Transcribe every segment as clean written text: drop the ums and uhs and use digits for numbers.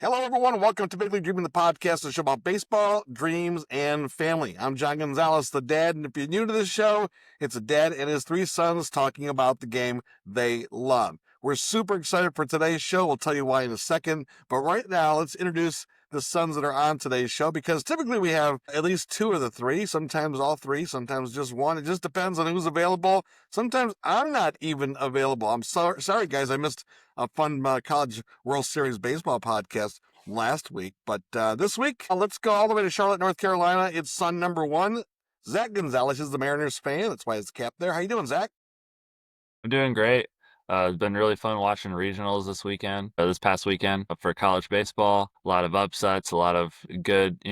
Hello, everyone. Welcome to Big League Dreaming, the podcast, a show about baseball, dreams, and family. I'm John Gonzalez, the dad, and if you're new to this show, it's a dad and his three sons talking about the game they love. We're super excited for today's show. We'll tell you why in a second, but right now, let's introduce the sons that are on today's show, because typically we have at least two of the three, sometimes all three, sometimes just one. It just depends on who's available. Sometimes I'm not even available. I'm sorry, guys. I missed a fun College World Series baseball podcast last week. But this week, let's go all the way to Charlotte, North Carolina. It's son number one. Zak Gonzalez is the Mariners fan. That's why he's the cap there. How you doing, Zak? I'm doing great. It's been really fun watching regionals this past weekend for college baseball. A lot of upsets, a lot of good,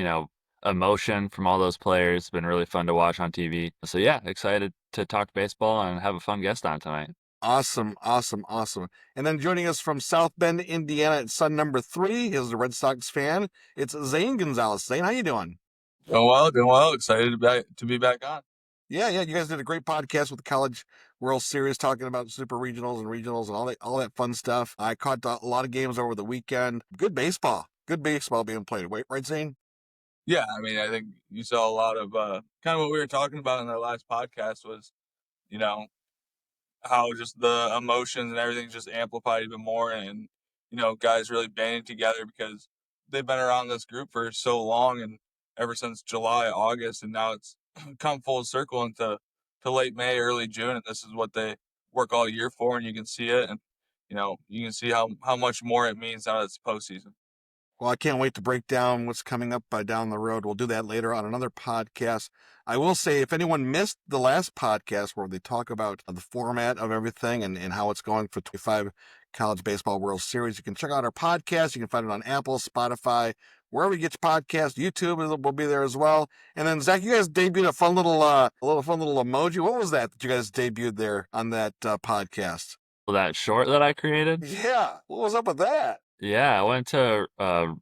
emotion from all those players. It's been really fun to watch on TV. So yeah, excited to talk baseball and have a fun guest on tonight. Awesome. And then joining us from South Bend, Indiana, it's son number three. He's a Red Sox fan. It's Zane Gonzalez. Zane, how you doing? Doing well. Excited to be back on. Yeah. You guys did a great podcast with the College World Series, talking about super regionals and all that fun stuff. I caught a lot of games over the weekend. Good baseball being played. Right, Zane? Yeah, I mean, I think you saw a lot of kind of what we were talking about in the last podcast was, you know, how just the emotions and everything just amplified even more, and guys really banding together because they've been around this group for so long, and ever since July, August, and now it's come full circle into to late May, early June, and this is what they work all year for, and you can see it, and you can see how much more it means now that it's postseason. Well, I can't wait to break down what's coming up down the road. We'll do that later on another podcast. I will say, if anyone missed the last podcast where they talk about the format of everything and how it's going for 25 College Baseball World Series, you can check out our podcast. You can find it on Apple, Spotify, wherever you get your podcast. YouTube will be there as well. And then, Zak, you guys debuted a fun little emoji. What was that you guys debuted there on that podcast? Well, that short that I created. Yeah, what was up with that? Yeah, I went to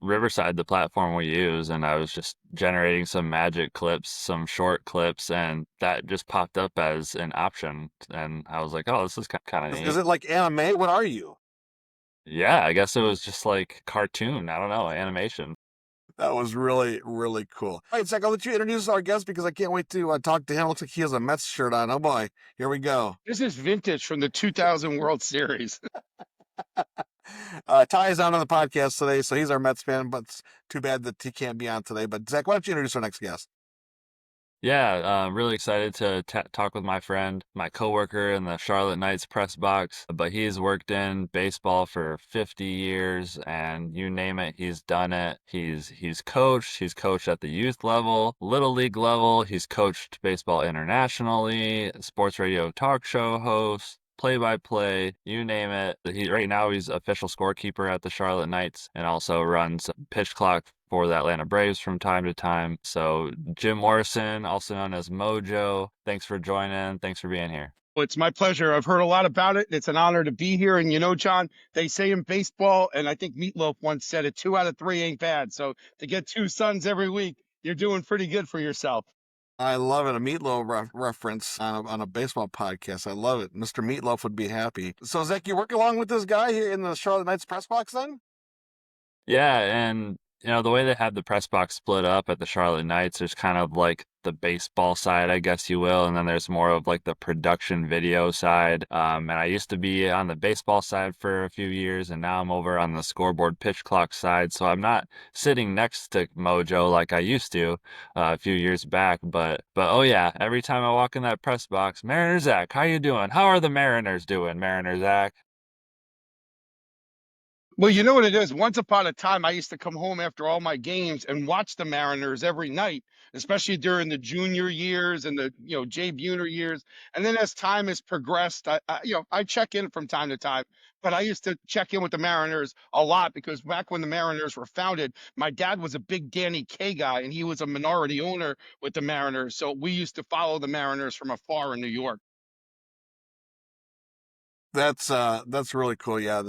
Riverside, the platform we use, and I was just generating some magic clips, some short clips, and that just popped up as an option. And I was like, oh, this is kind of Is neat. it like anime? What are you? Yeah, I guess it was just like cartoon. I don't know, animation. That was really, really cool. All right, Zach, I'll let you introduce our guest because I can't wait to talk to him. Looks like he has a Mets shirt on. Oh boy, here we go. This is vintage from the 2000 World Series. Ty is on the podcast today, so he's our Mets fan, but it's too bad that he can't be on today. But Zach, why don't you introduce our next guest? Yeah, really excited to talk with my friend, my coworker in the Charlotte Knights press box. But he's worked in baseball for 50 years, and you name it, he's done it. He's coached. He's coached at the youth level, little league level. He's coached baseball internationally, sports radio talk show host, play-by-play, you name it. Right now he's official scorekeeper at the Charlotte Knights and also runs pitch clock for the Atlanta Braves from time to time. So Jim Morrison, also known as Mojo, thanks for joining. Thanks for being here. Well, it's my pleasure. I've heard a lot about it. It's an honor to be here. And John, they say in baseball, and I think Meatloaf once said it, 2 out of 3 ain't bad. So to get 2 sons every week, you're doing pretty good for yourself. I love it. A Meatloaf reference on a baseball podcast. I love it. Mr. Meatloaf would be happy. So, Zach, you work along with this guy here in the Charlotte Knights press box then? Yeah, and the way they have the press box split up at the Charlotte Knights, there's kind of like the baseball side, I guess you will, and then there's more of like the production video side. And I used to be on the baseball side for a few years, and now I'm over on the scoreboard pitch clock side. So I'm not sitting next to Mojo like I used to a few years back. But oh yeah, every time I walk in that press box, Mariner Zach, how you doing? How are the Mariners doing, Mariner Zach? Well, you know what it is? Once upon a time, I used to come home after all my games and watch the Mariners every night, especially during the junior years and the, Jay Buhner years. And then as time has progressed, I check in from time to time, but I used to check in with the Mariners a lot because back when the Mariners were founded, my dad was a big Danny Kaye guy and he was a minority owner with the Mariners. So we used to follow the Mariners from afar in New York. That's really cool. Yeah,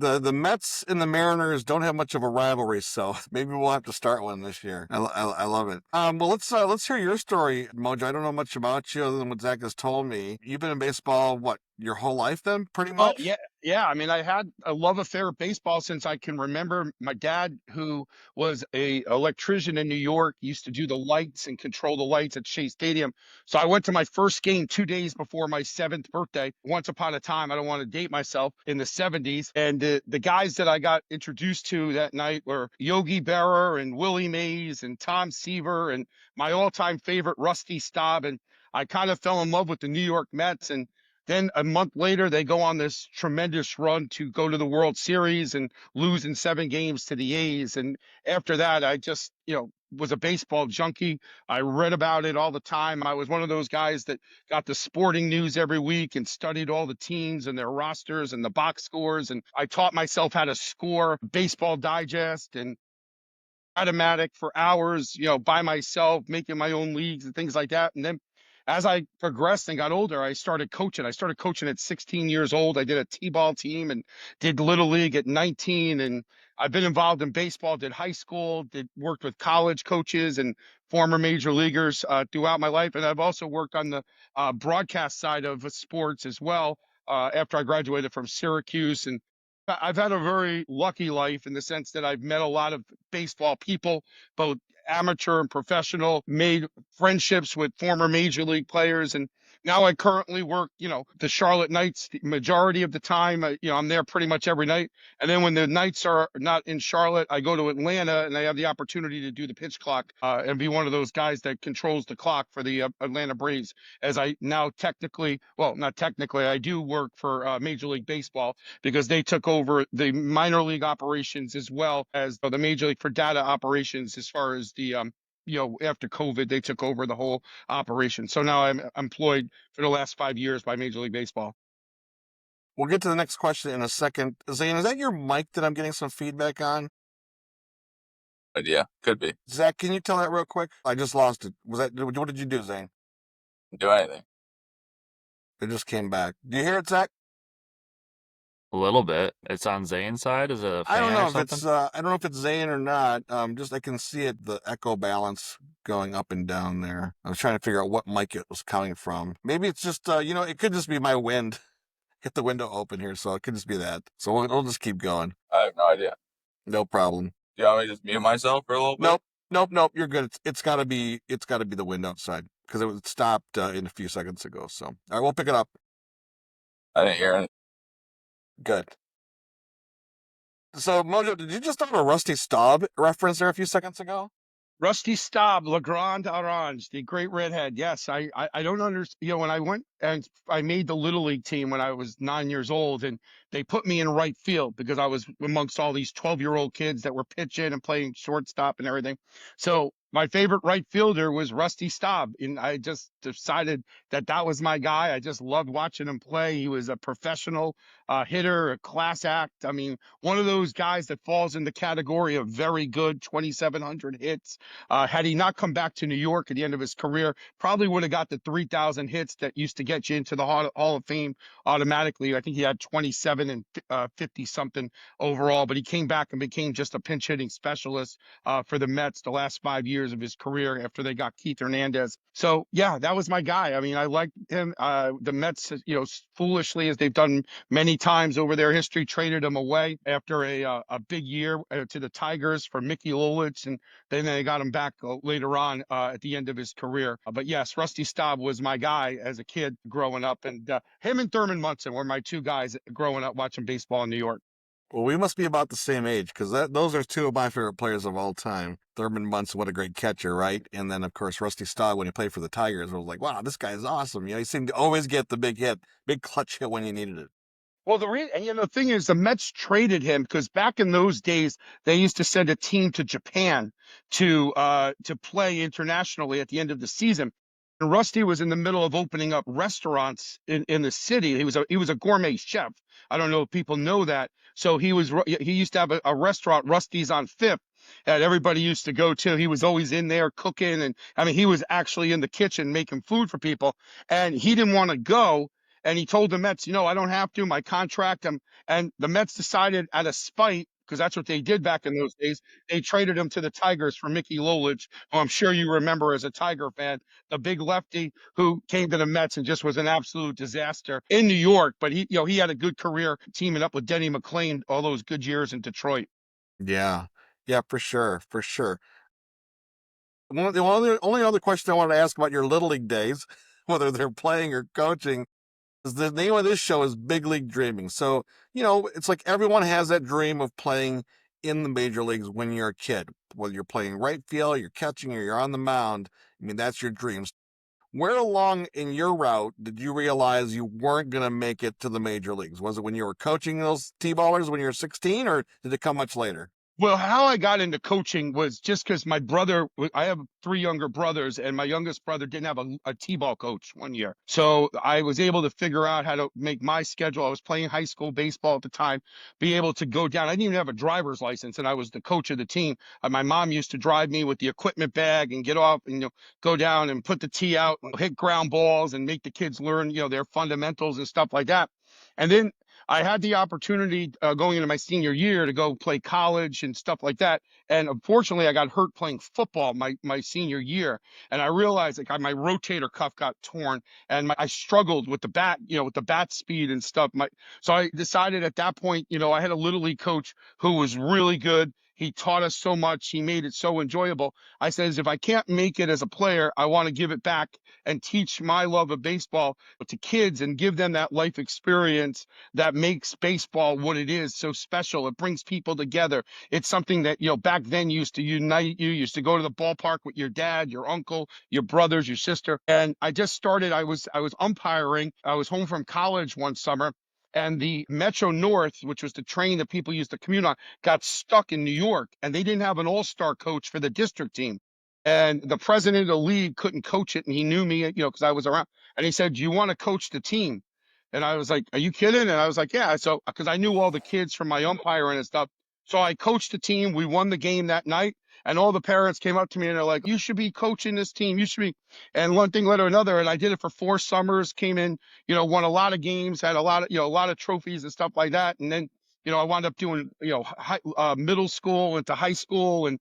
the Mets and the Mariners don't have much of a rivalry, so maybe we'll have to start one this year. I love it. Well, let's hear your story, Mojo. I don't know much about you other than what Zach has told me. You've been in baseball, what, your whole life then, pretty Oh, much? yeah. Yeah. I mean, I had a love affair with baseball since I can remember. My dad, who was a electrician in New York, used to do the lights and control the lights at Shea Stadium. So I went to my first game 2 days before my seventh birthday. Once upon a time, I don't want to date myself, in the 70s. And the guys that I got introduced to that night were Yogi Berra and Willie Mays and Tom Seaver and my all-time favorite Rusty Staub. And I kind of fell in love with the New York Mets. And then a month later, they go on this tremendous run to go to the World Series and lose in 7 games to the A's. And after that, I just, was a baseball junkie. I read about it all the time. I was one of those guys that got the sporting news every week and studied all the teams and their rosters and the box scores. And I taught myself how to score Baseball Digest and automatic for hours, by myself, making my own leagues and things like that. And then as I progressed and got older, I started coaching. I started coaching at 16 years old. I did a T-ball team and did little league at 19. And I've been involved in baseball, did high school, worked with college coaches and former major leaguers throughout my life. And I've also worked on the broadcast side of sports as well after I graduated from Syracuse. And I've had a very lucky life in the sense that I've met a lot of baseball people, both amateur and professional, made friendships with former major league players. And now I currently work, the Charlotte Knights the majority of the time. I'm there pretty much every night. And then when the Knights are not in Charlotte, I go to Atlanta and I have the opportunity to do the pitch clock and be one of those guys that controls the clock for the Atlanta Braves. As I now technically, well, not technically, I do work for Major League Baseball because they took over the minor league operations as well as the major league for data operations as far as the after COVID, they took over the whole operation. So now I'm employed for the last 5 years by Major League Baseball. We'll get to the next question in a second. Zane, is that your mic that I'm getting some feedback on? But yeah, could be. Zach, can you tell that real quick? I just lost it. What did you do, Zane? Do anything. It just came back. Do you hear it, Zach? A little bit. It's on Zane's side. Is it a I don't fan know or if something? it's I don't know if it's Zane or not. Just I can see it, the echo balance going up and down there. I was trying to figure out what mic it was coming from. Maybe it's just it could just be my wind. Hit the window open here, so it could just be that. So we'll just keep going. I have no idea. No problem. Do you want me to just mute myself for a little bit? Nope. You're good. It's got to be the wind outside because it stopped in a few seconds ago. So all right, we'll pick it up. I didn't hear it. Good. So Mojo, did you just have a Rusty Staub reference there a few seconds ago? Rusty Staub, Le Grand Orange, the great redhead. Yes, I don't understand. When I went and I made the Little League team when I was 9 years old, and they put me in right field because I was amongst all these 12-year-old kids that were pitching and playing shortstop and everything. So my favorite right fielder was Rusty Staub, and I just decided that was my guy. I just loved watching him play. He was a professional hitter, a class act. I mean, one of those guys that falls in the category of very good, 2,700 hits. Had he not come back to New York at the end of his career, probably would have got the 3,000 hits that used to get you into the Hall of Fame automatically. I think he had 27 and 50 something overall, but he came back and became just a pinch hitting specialist for the Mets the last 5 years of his career after they got Keith Hernandez. So yeah, that was my guy. I mean, I liked him. The Mets, foolishly, as they've done many times over their history, traded him away after a big year to the Tigers for Mickey Lolich, and then they got him back later on at the end of his career. But yes, Rusty Staub was my guy as a kid growing up, and him and Thurman Munson were my two guys growing up watching baseball in New York. Well, we must be about the same age because those are two of my favorite players of all time. Thurman Munson, what a great catcher, right? And then, of course, Rusty Staub, when he played for the Tigers, I was like, wow, this guy is awesome. He seemed to always get the big hit, big clutch hit when you needed it. Well, the thing is, the Mets traded him because back in those days they used to send a team to Japan to play internationally at the end of the season. And Rusty was in the middle of opening up restaurants in the city. He was a gourmet chef. I don't know if people know that. So he used to have a restaurant, Rusty's on Fifth, that everybody used to go to. He was always in there cooking, and I mean, he was actually in the kitchen making food for people. And he didn't want to go. And he told the Mets, I don't have to, my contract. And the Mets decided out of spite because that's what they did back in those days. They traded him to the Tigers for Mickey Lolich, who I'm sure you remember as a Tiger fan, the big lefty who came to the Mets and just was an absolute disaster in New York. But he had a good career teaming up with Denny McClain all those good years in Detroit. Yeah. Yeah, for sure. For sure. The only other question I wanted to ask about your Little League days, whether they're playing or coaching, is the name of this show is Big League Dreaming. So, it's like everyone has that dream of playing in the major leagues when you're a kid, whether you're playing right field, you're catching, or you're on the mound. I mean, that's your dreams. Where along in your route did you realize you weren't going to make it to the major leagues? Was it when you were coaching those T-ballers when you were 16, or did it come much later? Well, how I got into coaching was just because my brother, I have 3 younger brothers, and my youngest brother didn't have a T-ball coach one year. So I was able to figure out how to make my schedule. I was playing high school baseball at the time, be able to go down. I didn't even have a driver's license, and I was the coach of the team. My mom used to drive me with the equipment bag and get off and go down and put the tee out, and hit ground balls, and make the kids learn their fundamentals and stuff like that. And then I had the opportunity going into my senior year to go play college and stuff like that. And unfortunately, I got hurt playing football my senior year. And I realized like my rotator cuff got torn, and I struggled with the bat, with the bat speed and stuff. So I decided at that point, I had a little league coach who was really good. He taught us so much. He made it so enjoyable. I says, if I can't make it as a player, I want to give it back and teach my love of baseball to kids and give them that life experience that makes baseball what it is so special. It brings people together. It's something that, back then used to unite you. You used to go to the ballpark with your dad, your uncle, your brothers, your sister. And I just started, I was umpiring. I was home from college one summer, and the Metro North, which was the train that people used to commute on, got stuck in New York, and they didn't have an all-star coach for the district team. And the president of the league couldn't coach it, and he knew me, because I was around. And he said, "Do you want to coach the team?" And I was like, "Are you kidding?" And I was like, "Yeah." So, because I knew all the kids from my umpiring and stuff. So I coached the team. We won the game that night. And all the parents came up to me and they're like, "You should be coaching this team. You should be." And one thing led to another. And I did it for 4 summers, came in, won a lot of games, had a lot of trophies and stuff like that. And then, I wound up doing, middle school into high school, and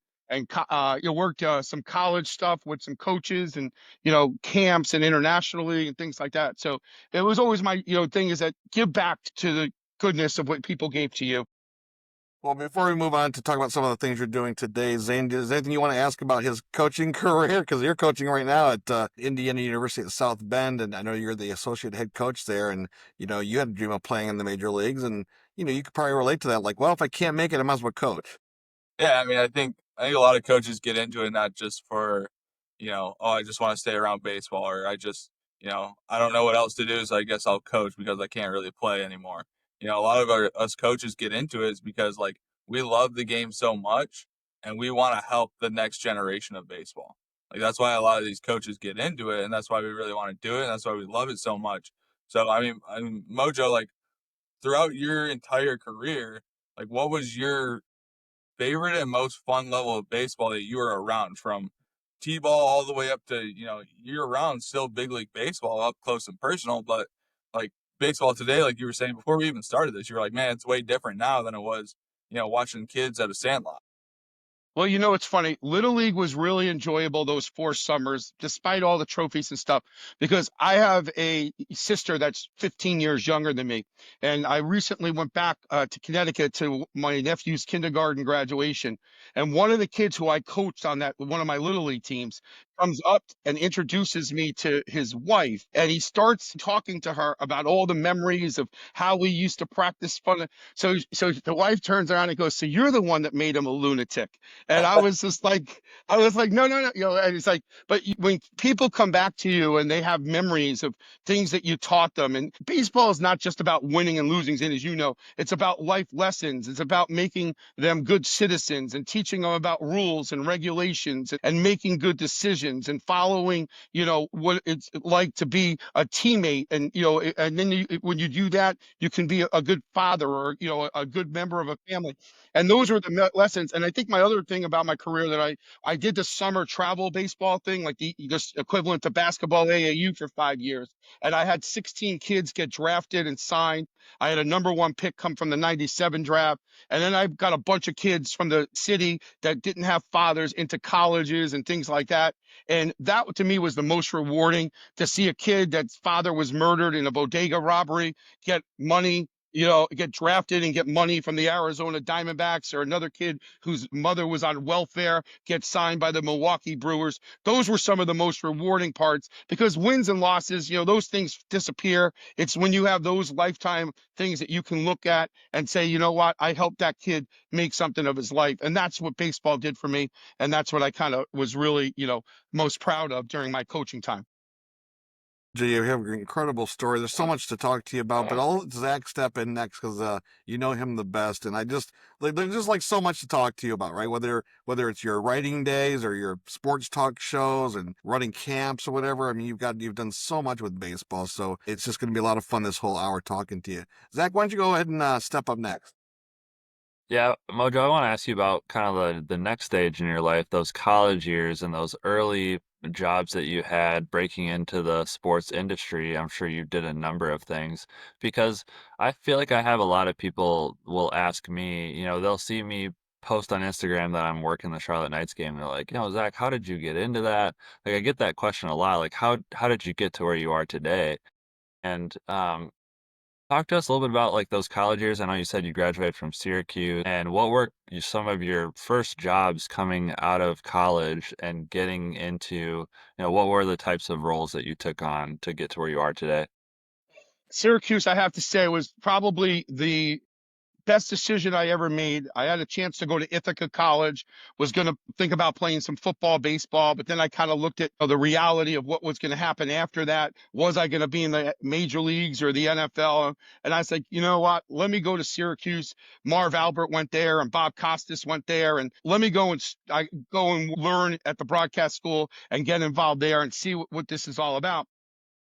worked some college stuff with some coaches and, camps and internationally and things like that. So it was always my, thing is that give back to the goodness of what people gave to you. Well, before we move on to talk about some of the things you're doing today, Zane, is there anything you want to ask about his coaching career? Because you're coaching right now at Indiana University at South Bend, and I know you're the associate head coach there, and, you had a dream of playing in the major leagues, and, you could probably relate to that. Like, well, if I can't make it, I might as well coach. Yeah, I mean, I think a lot of coaches get into it not just for, oh, I just want to stay around baseball, or I just, I don't know what else to do, so I guess I'll coach because I can't really play anymore. A lot of us coaches get into it is because like we love the game so much and we want to help the next generation of baseball. Like that's why a lot of these coaches get into it, and that's why we really want to do it, and that's why we love it so much. So I mean, Mojo, like throughout your entire career, like what was your favorite and most fun level of baseball that you were around, from T-ball all the way up to, year round still big league baseball up close and personal, but like baseball today, like you were saying before we even started this, you were like, man, it's way different now than it was, watching kids at a sandlot. Well, it's funny. Little League was really enjoyable those 4 summers, despite all the trophies and stuff, because I have a sister that's 15 years younger than me. And I recently went back to Connecticut to my nephew's kindergarten graduation. And one of the kids who I coached on one of my Little League teams comes up and introduces me to his wife. And he starts talking to her about all the memories of how we used to practice fun. So the wife turns around and goes, "So you're the one that made him a lunatic." And I was just like, no, no, no, and it's like, but when people come back to you and they have memories of things that you taught them, and baseball is not just about winning and losing, and as you know, it's about life lessons. It's about making them good citizens and teaching them about rules and regulations and making good decisions. decisions and following, what it's like to be a teammate. And, and then when you do that, you can be a good father or, a good member of a family. And those were the lessons. And I think my other thing about my career that I did the summer travel baseball thing, like the just equivalent to basketball AAU for 5 years. And I had 16 kids get drafted and signed. I had a #1 pick come from the '97 draft. And then I've got a bunch of kids from the city that didn't have fathers into colleges and things like that. And that to me was the most rewarding, to see a kid that's father was murdered in a bodega robbery get money, get drafted and get money from the Arizona Diamondbacks, or another kid whose mother was on welfare get signed by the Milwaukee Brewers. Those were some of the most rewarding parts, because wins and losses, those things disappear. It's when you have those lifetime things that you can look at and say, you know what, I helped that kid make something of his life. And that's what baseball did for me. And that's what I kind of was really, most proud of during my coaching time. Jay, you have an incredible story. There's so much to talk to you about, but I'll let Zach step in next because you know him the best, and there's just like so much to talk to you about, right? Whether it's your writing days or your sports talk shows and running camps or whatever. I mean, you've done so much with baseball, so it's just going to be a lot of fun this whole hour talking to you. Zach, why don't you go ahead and step up next? Yeah, Mojo, I want to ask you about kind of the next stage in your life, those college years and those early jobs that you had breaking into the sports industry. I'm sure you did a number of things, because I feel like I have a lot of people will ask me, they'll see me post on Instagram that I'm working the Charlotte Knights game. They're like, Zach, how did you get into that? Like, I get that question a lot. Like, how did you get to where you are today? And talk to us a little bit about like those college years. I know you said you graduated from Syracuse, and what were some of your first jobs coming out of college and getting into, what were the types of roles that you took on to get to where you are today? Syracuse, I have to say, was probably the best decision I ever made. I had a chance to go to Ithaca College, was going to think about playing some football, baseball, but then I kind of looked at the reality of what was going to happen after that. Was I going to be in the major leagues or the NFL? And I said, you know what? Let me go to Syracuse. Marv Albert went there and Bob Costas went there. And let me go and learn at the broadcast school and get involved there and see what this is all about.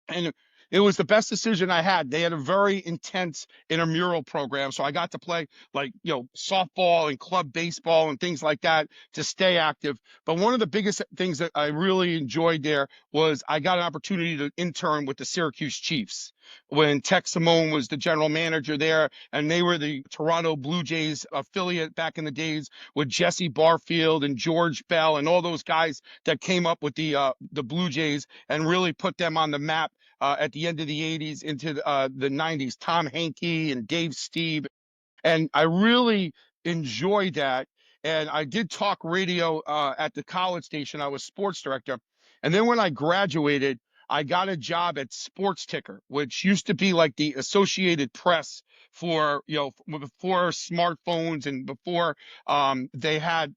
And it was the best decision I had. They had a very intense intramural program. So I got to play like, softball and club baseball and things like that to stay active. But one of the biggest things that I really enjoyed there was I got an opportunity to intern with the Syracuse Chiefs when Tex Simone was the general manager there, and they were the Toronto Blue Jays affiliate back in the days with Jesse Barfield and George Bell and all those guys that came up with the Blue Jays and really put them on the map at the end of the '80s into the '90s. Tom Hankey and Dave Steve, and I really enjoyed that. And I did talk radio at the college station. I was sports director. And then when I graduated, I got a job at Sports Ticker, which used to be like the Associated Press for, before smartphones and before they had,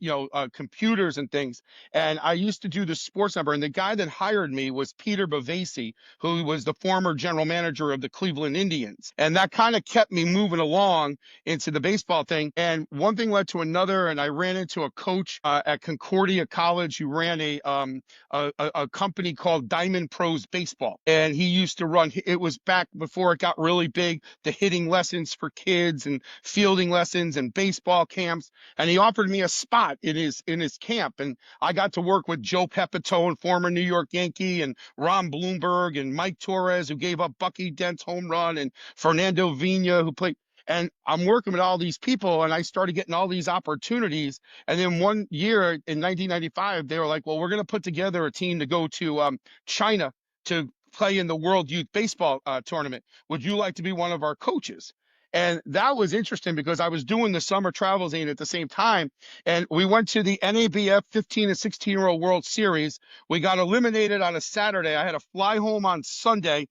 computers and things. And I used to do the sports number. And the guy that hired me was Peter Bavasi, who was the former general manager of the Cleveland Indians. And that kind of kept me moving along into the baseball thing. And one thing led to another. And I ran into a coach at Concordia College who ran a company called Diamond Pros Baseball. And he used to run, it was back before it got really big, the hitting lessons for kids and fielding lessons and baseball camps. And he offered me a spot in his camp. And I got to work with Joe Pepitone, former New York Yankee, and Ron Bloomberg and Mike Torres, who gave up Bucky Dent's home run, and Fernando Vina, who played. And I'm working with all these people, and I started getting all these opportunities. And then one year in 1995, they were like, well, we're going to put together a team to go to China to play in the World Youth Baseball Tournament. Would you like to be one of our coaches? And that was interesting because I was doing the summer travel zine at the same time. And we went to the NABF 15 and 16-year-old World Series. We got eliminated on a Saturday. I had to fly home on Sunday.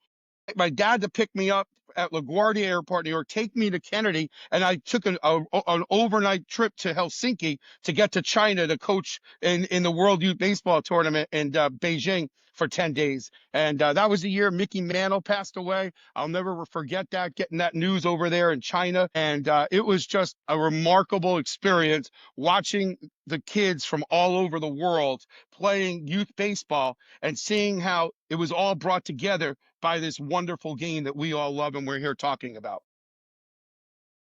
My dad to pick me up at LaGuardia Airport, New York, take me to Kennedy, and I took an overnight trip to Helsinki to get to China to coach in the World Youth Baseball Tournament in Beijing. for 10 days. And that was the year Mickey Mantle passed away. I'll never forget that, getting that news over there in China. And it was just a remarkable experience watching the kids from all over the world playing youth baseball and seeing how it was all brought together by this wonderful game that we all love and we're here talking about.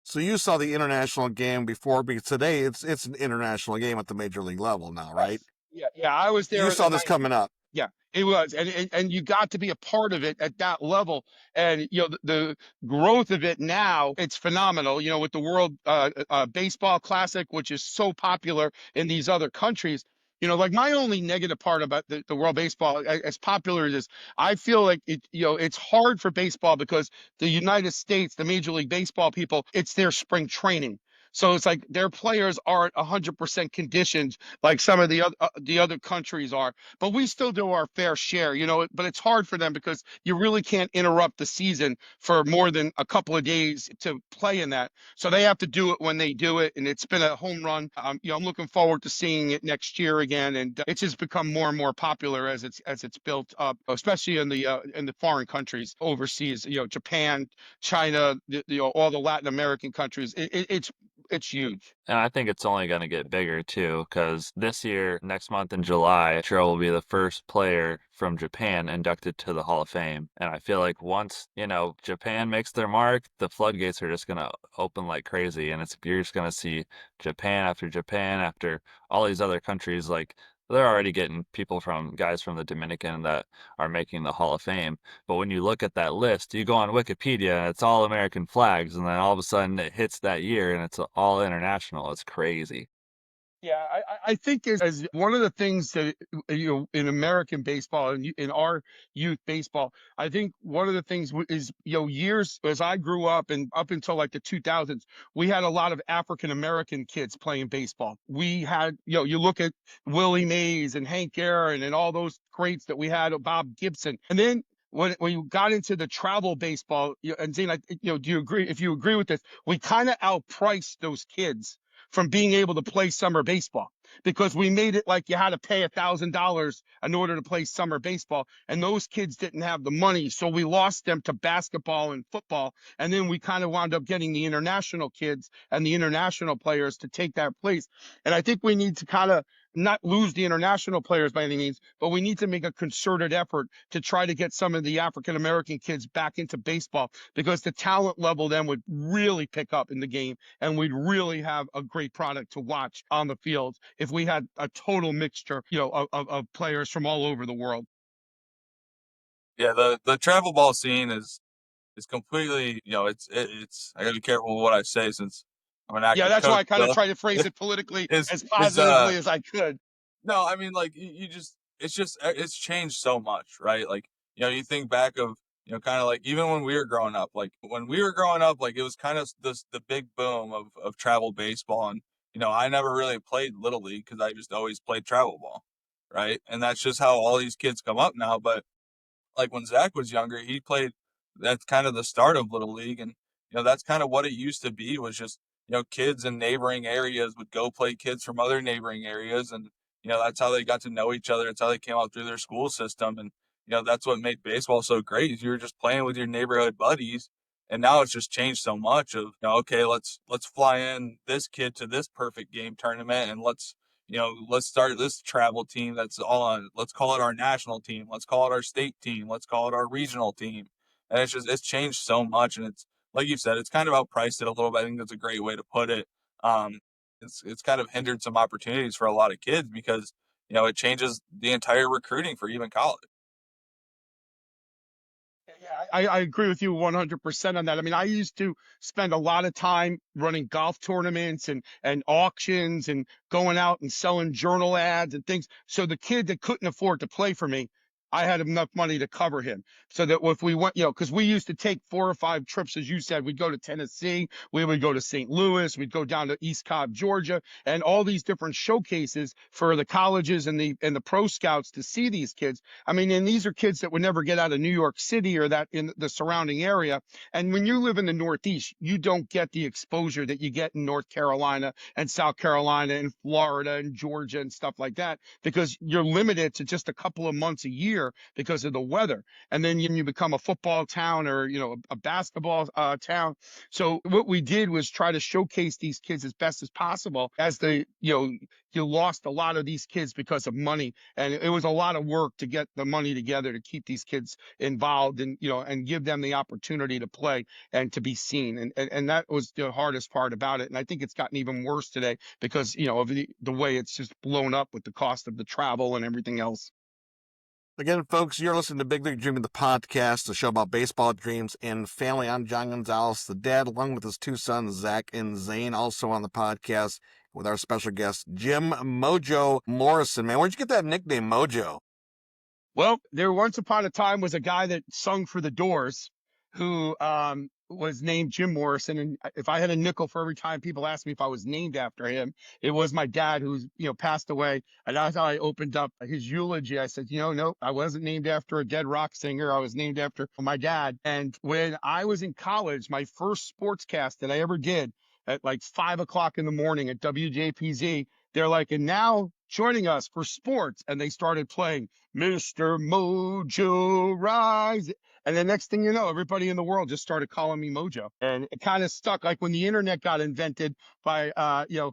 So you saw the international game before, because today it's an international game at the major league level now, right? Yeah, I was there You in the saw this 90s. coming up. Yeah, it was, and you got to be a part of it at that level, and the growth of it now, it's phenomenal. With the World Baseball Classic, which is so popular in these other countries. Like my only negative part about the World Baseball, as popular as it is, I feel like it's hard for baseball because the United States, the Major League Baseball people, it's their spring training. So it's like their players aren't 100% conditioned like some of the other countries are, but we still do our fair share, but it's hard for them because you really can't interrupt the season for more than a couple of days to play in that. So they have to do it when they do it. And it's been a home run. I'm looking forward to seeing it next year again. And it's just become more and more popular as it's built up, especially in the foreign countries overseas, Japan, China, all the Latin American countries. It's huge. And I think it's only going to get bigger too, because this year, next month in July, Churro will be the first player from Japan inducted to the Hall of Fame. And I feel like once, Japan makes their mark, the floodgates are just going to open like crazy. And you're just going to see Japan after all these other countries. Like, they're already getting guys from the Dominican that are making the Hall of Fame. But when you look at that list, you go on Wikipedia and it's all American flags, and then all of a sudden it hits that year and it's all international. It's crazy. Yeah, I think as one of the things that in American baseball and in our youth baseball, I think one of the things is years as I grew up and up until like the 2000s, we had a lot of African American kids playing baseball. We had you look at Willie Mays and Hank Aaron and all those greats that we had, Bob Gibson, and then when you got into the travel baseball, and Zane, do you agree? If you agree with this, we kind of outpriced those kids from being able to play summer baseball because we made it like you had to pay $1,000 in order to play summer baseball. And those kids didn't have the money. So we lost them to basketball and football. And then we kind of wound up getting the international kids and the international players to take that place. And I think we need to kind of not lose the international players by any means, but we need to make a concerted effort to try to get some of the African American kids back into baseball because the talent level then would really pick up in the game and we'd really have a great product to watch on the field if we had a total mixture, of players from all over the world. Yeah, the travel ball scene is completely, it's I gotta be careful with what I say since I'm an Yeah, active that's why coach. I kind of So try to phrase it politically is as is positively as I could. no, I mean, like it's changed so much, right? Like, you think back of, kind of like even when we were growing up, like it was kind of the big boom of travel baseball. And, I never really played Little League because I just always played travel ball, right? And that's just how all these kids come up now. But like when Zach was younger, he played, that's kind of the start of Little League. And, that's kind of what it used to be was just, kids in neighboring areas would go play kids from other neighboring areas. And, that's how they got to know each other. It's how they came out through their school system. And, that's what made baseball so great is you were just playing with your neighborhood buddies. And now it's just changed so much of, okay, let's fly in this kid to this perfect game tournament and let's start this travel team that's all on, let's call it our national team. Let's call it our state team. Let's call it our regional team. And it's changed so much. And it's, like you said, it's kind of outpriced it a little bit. I think that's a great way to put it. It's kind of hindered some opportunities for a lot of kids because, it changes the entire recruiting for even college. Yeah, I agree with you 100% on that. I mean, I used to spend a lot of time running golf tournaments and auctions and going out and selling journal ads and things. So the kid that couldn't afford to play for me, I had enough money to cover him. So that if we went, because we used to take 4 or 5 trips, as you said, we'd go to Tennessee, we would go to St. Louis, we'd go down to East Cobb, Georgia, and all these different showcases for the colleges and the pro scouts to see these kids. I mean, and these are kids that would never get out of New York City or that in the surrounding area. And when you live in the Northeast, you don't get the exposure that you get in North Carolina and South Carolina and Florida and Georgia and stuff like that because you're limited to just a couple of months a year year because of the weather. And then you become a football town or, a basketball town. So what we did was try to showcase these kids as best as possible as you lost a lot of these kids because of money. And it was a lot of work to get the money together to keep these kids involved and, and give them the opportunity to play and to be seen. And that was the hardest part about it. And I think it's gotten even worse today because, of the way it's just blown up with the cost of the travel and everything else. Again, folks, you're listening to Big League Dreaming, the podcast, the show about baseball, dreams, and family. I'm John Gonzalez, the dad, along with his two sons, Zak and Zane, also on the podcast with our special guest, Jim Mojo Morrison. Man, where'd you get that nickname, Mojo? Well, there once upon a time was a guy that sung for the Doors who was named Jim Morrison. And if I had a nickel for every time people asked me if I was named after him, it was my dad who's, passed away. And that's how I opened up his eulogy. I said, no, I wasn't named after a dead rock singer. I was named after my dad. And when I was in college, my first sportscast that I ever did at like 5 o'clock in the morning at WJPZ, they're like, and now joining us for sports. And they started playing Mr. Mojo Rise. And the next thing you know, everybody in the world just started calling me Mojo. And it kind of stuck. Like when the internet got invented by,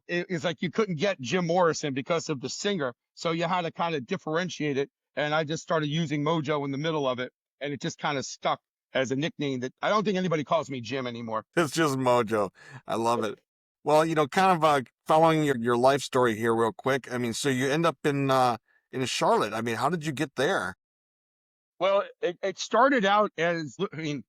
it's like you couldn't get Jim Morrison because of the singer. So you had to kind of differentiate it. And I just started using Mojo in the middle of it. And it just kind of stuck as a nickname that I don't think anybody calls me Jim anymore. It's just Mojo. I love it. Well, kind of following your life story here real quick. I mean, so you end up in Charlotte. I mean, how did you get there? Well, it started out as, my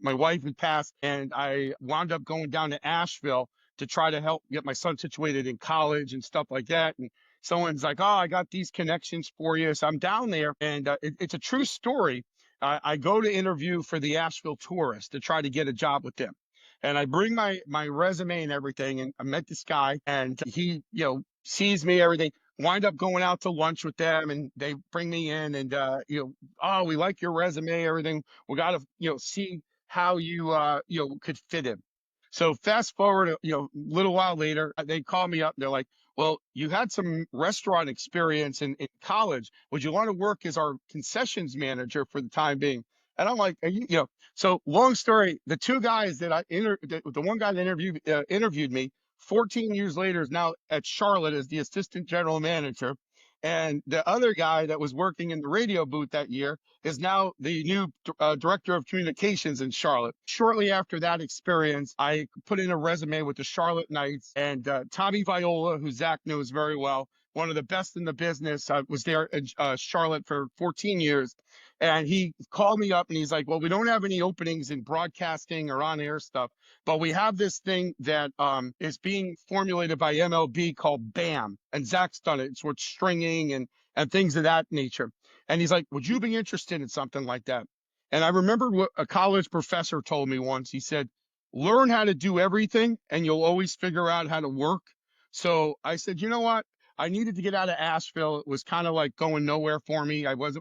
wife had passed, and I wound up going down to Asheville to try to help get my son situated in college and stuff like that. And someone's like, "Oh, I got these connections for you." So I'm down there, and it's a true story. I go to interview for the Asheville Tourist to try to get a job with them. And I bring my resume and everything, and I met this guy, and he, sees me, everything. Wind up going out to lunch with them, and they bring me in, and oh, we like your resume, everything. We got to see how you could fit in. So fast forward, a little while later, they call me up. They're like, "Well, you had some restaurant experience in college. Would you want to work as our concessions manager for the time being?" And I'm like, So long story, the two guys that the one guy that interviewed me 14 years later is now at Charlotte as the assistant general manager. And the other guy that was working in the radio booth that year is now the new director of communications in Charlotte. Shortly after that experience, I put in a resume with the Charlotte Knights, and Tommy Viola, who Zak knows very well, one of the best in the business, was there in Charlotte for 14 years. And he called me up and he's like, "Well, we don't have any openings in broadcasting or on air stuff, but we have this thing that is being formulated by MLB called BAM." And Zak's done it. It's with stringing and things of that nature. And he's like, "Would you be interested in something like that?" And I remember what a college professor told me once. He said, "Learn how to do everything and you'll always figure out how to work." So I said, you know what? I needed to get out of Asheville. It was kind of like going nowhere for me. I went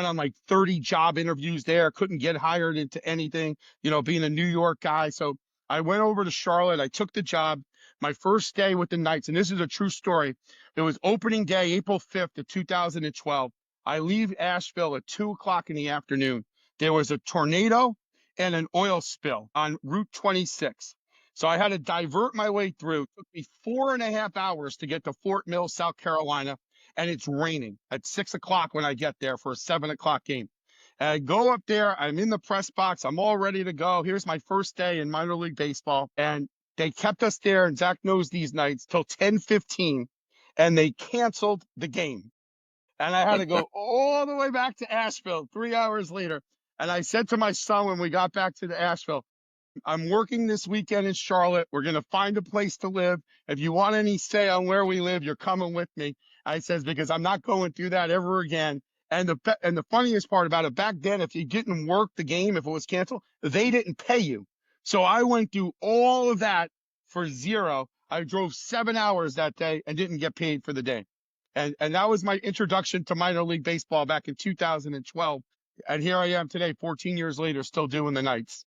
on like 30 job interviews there, couldn't get hired into anything, being a New York guy. So I went over to Charlotte. I took the job. My first day with the Knights, and this is a true story. It was opening day, April 5th of 2012. I leave Asheville at 2 o'clock in the afternoon. There was a tornado and an oil spill on Route 26. So I had to divert my way through. It took me 4.5 hours to get to Fort Mill, South Carolina, and it's raining at 6 o'clock when I get there for a 7 o'clock game. And I go up there, I'm in the press box, I'm all ready to go. Here's my first day in minor league baseball. And they kept us there, and Zak knows these nights, till 10:15, and they canceled the game. And I had to go all the way back to Asheville 3 hours later. And I said to my son when we got back to the Asheville, "I'm working this weekend in Charlotte. We're going to find a place to live. If you want any say on where we live, you're coming with me." I says, "Because I'm not going through that ever again." And the funniest part about it, back then, if you didn't work the game, if it was canceled, they didn't pay you. So I went through all of that for zero. I drove 7 hours that day and didn't get paid for the day. And that was my introduction to minor league baseball back in 2012. And here I am today, 14 years later, still doing the Knights.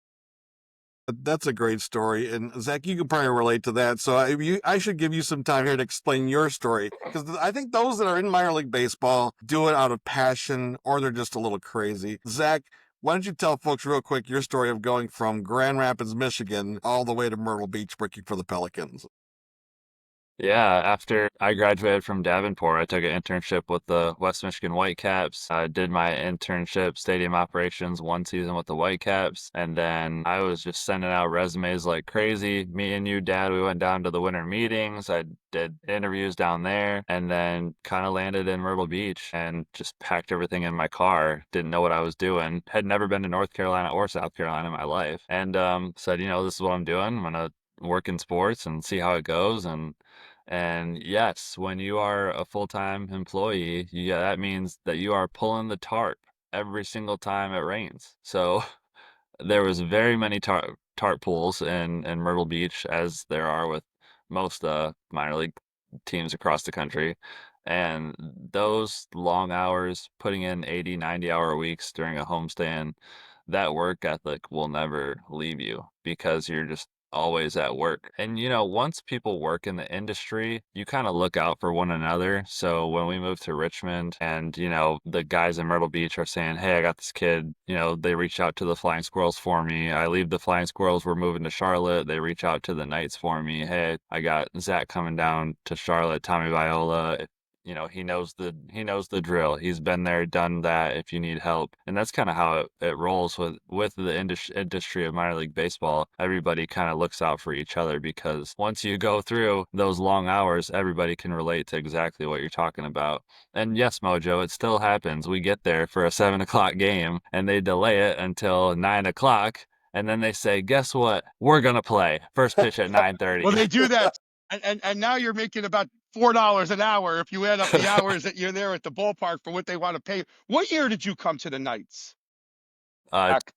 That's a great story. And Zach, you can probably relate to that. So I should give you some time here to explain your story. Because I think those that are in minor league baseball do it out of passion or they're just a little crazy. Zach, why don't you tell folks real quick your story of going from Grand Rapids, Michigan, all the way to Myrtle Beach working for the Pelicans? Yeah, after I graduated from Davenport, I took an internship with the West Michigan Whitecaps. I did my internship, stadium operations, 1 season with the Whitecaps, and then I was just sending out resumes like crazy. Me and you, Dad, we went down to the winter meetings. I did interviews down there, and then kind of landed in Myrtle Beach and just packed everything in my car. Didn't know what I was doing. Had never been to North Carolina or South Carolina in my life, and said, this is what I'm doing. I'm gonna work in sports and see how it goes. And yes, when you are a full-time employee, yeah, that means that you are pulling the tarp every single time it rains. So there was very many tarp pools in Myrtle Beach, as there are with most minor league teams across the country. And those long hours, putting in 80, 90-hour weeks during a homestand, that work ethic will never leave you because you're just always at work. And once people work in the industry, you kind of look out for one another. So when we moved to Richmond and, the guys in Myrtle Beach are saying, "Hey, I got this kid," they reach out to the Flying Squirrels for me. I leave the Flying Squirrels, we're moving to Charlotte. They reach out to the Knights for me. "Hey, I got Zach coming down to Charlotte, Tommy Viola. He knows the drill. He's been there, done that if you need help." And that's kind of how it rolls with the industry of minor league baseball. Everybody kind of looks out for each other because once you go through those long hours, everybody can relate to exactly what you're talking about. And yes, Mojo, it still happens. We get there for a 7 o'clock game and they delay it until 9 o'clock. And then they say, "Guess what? We're gonna play first pitch at 9:30." Well, they do that, and now you're making about $4 an hour if you add up the hours that you're there at the ballpark for what they want to pay. What year did you come to the Knights? uh, Back.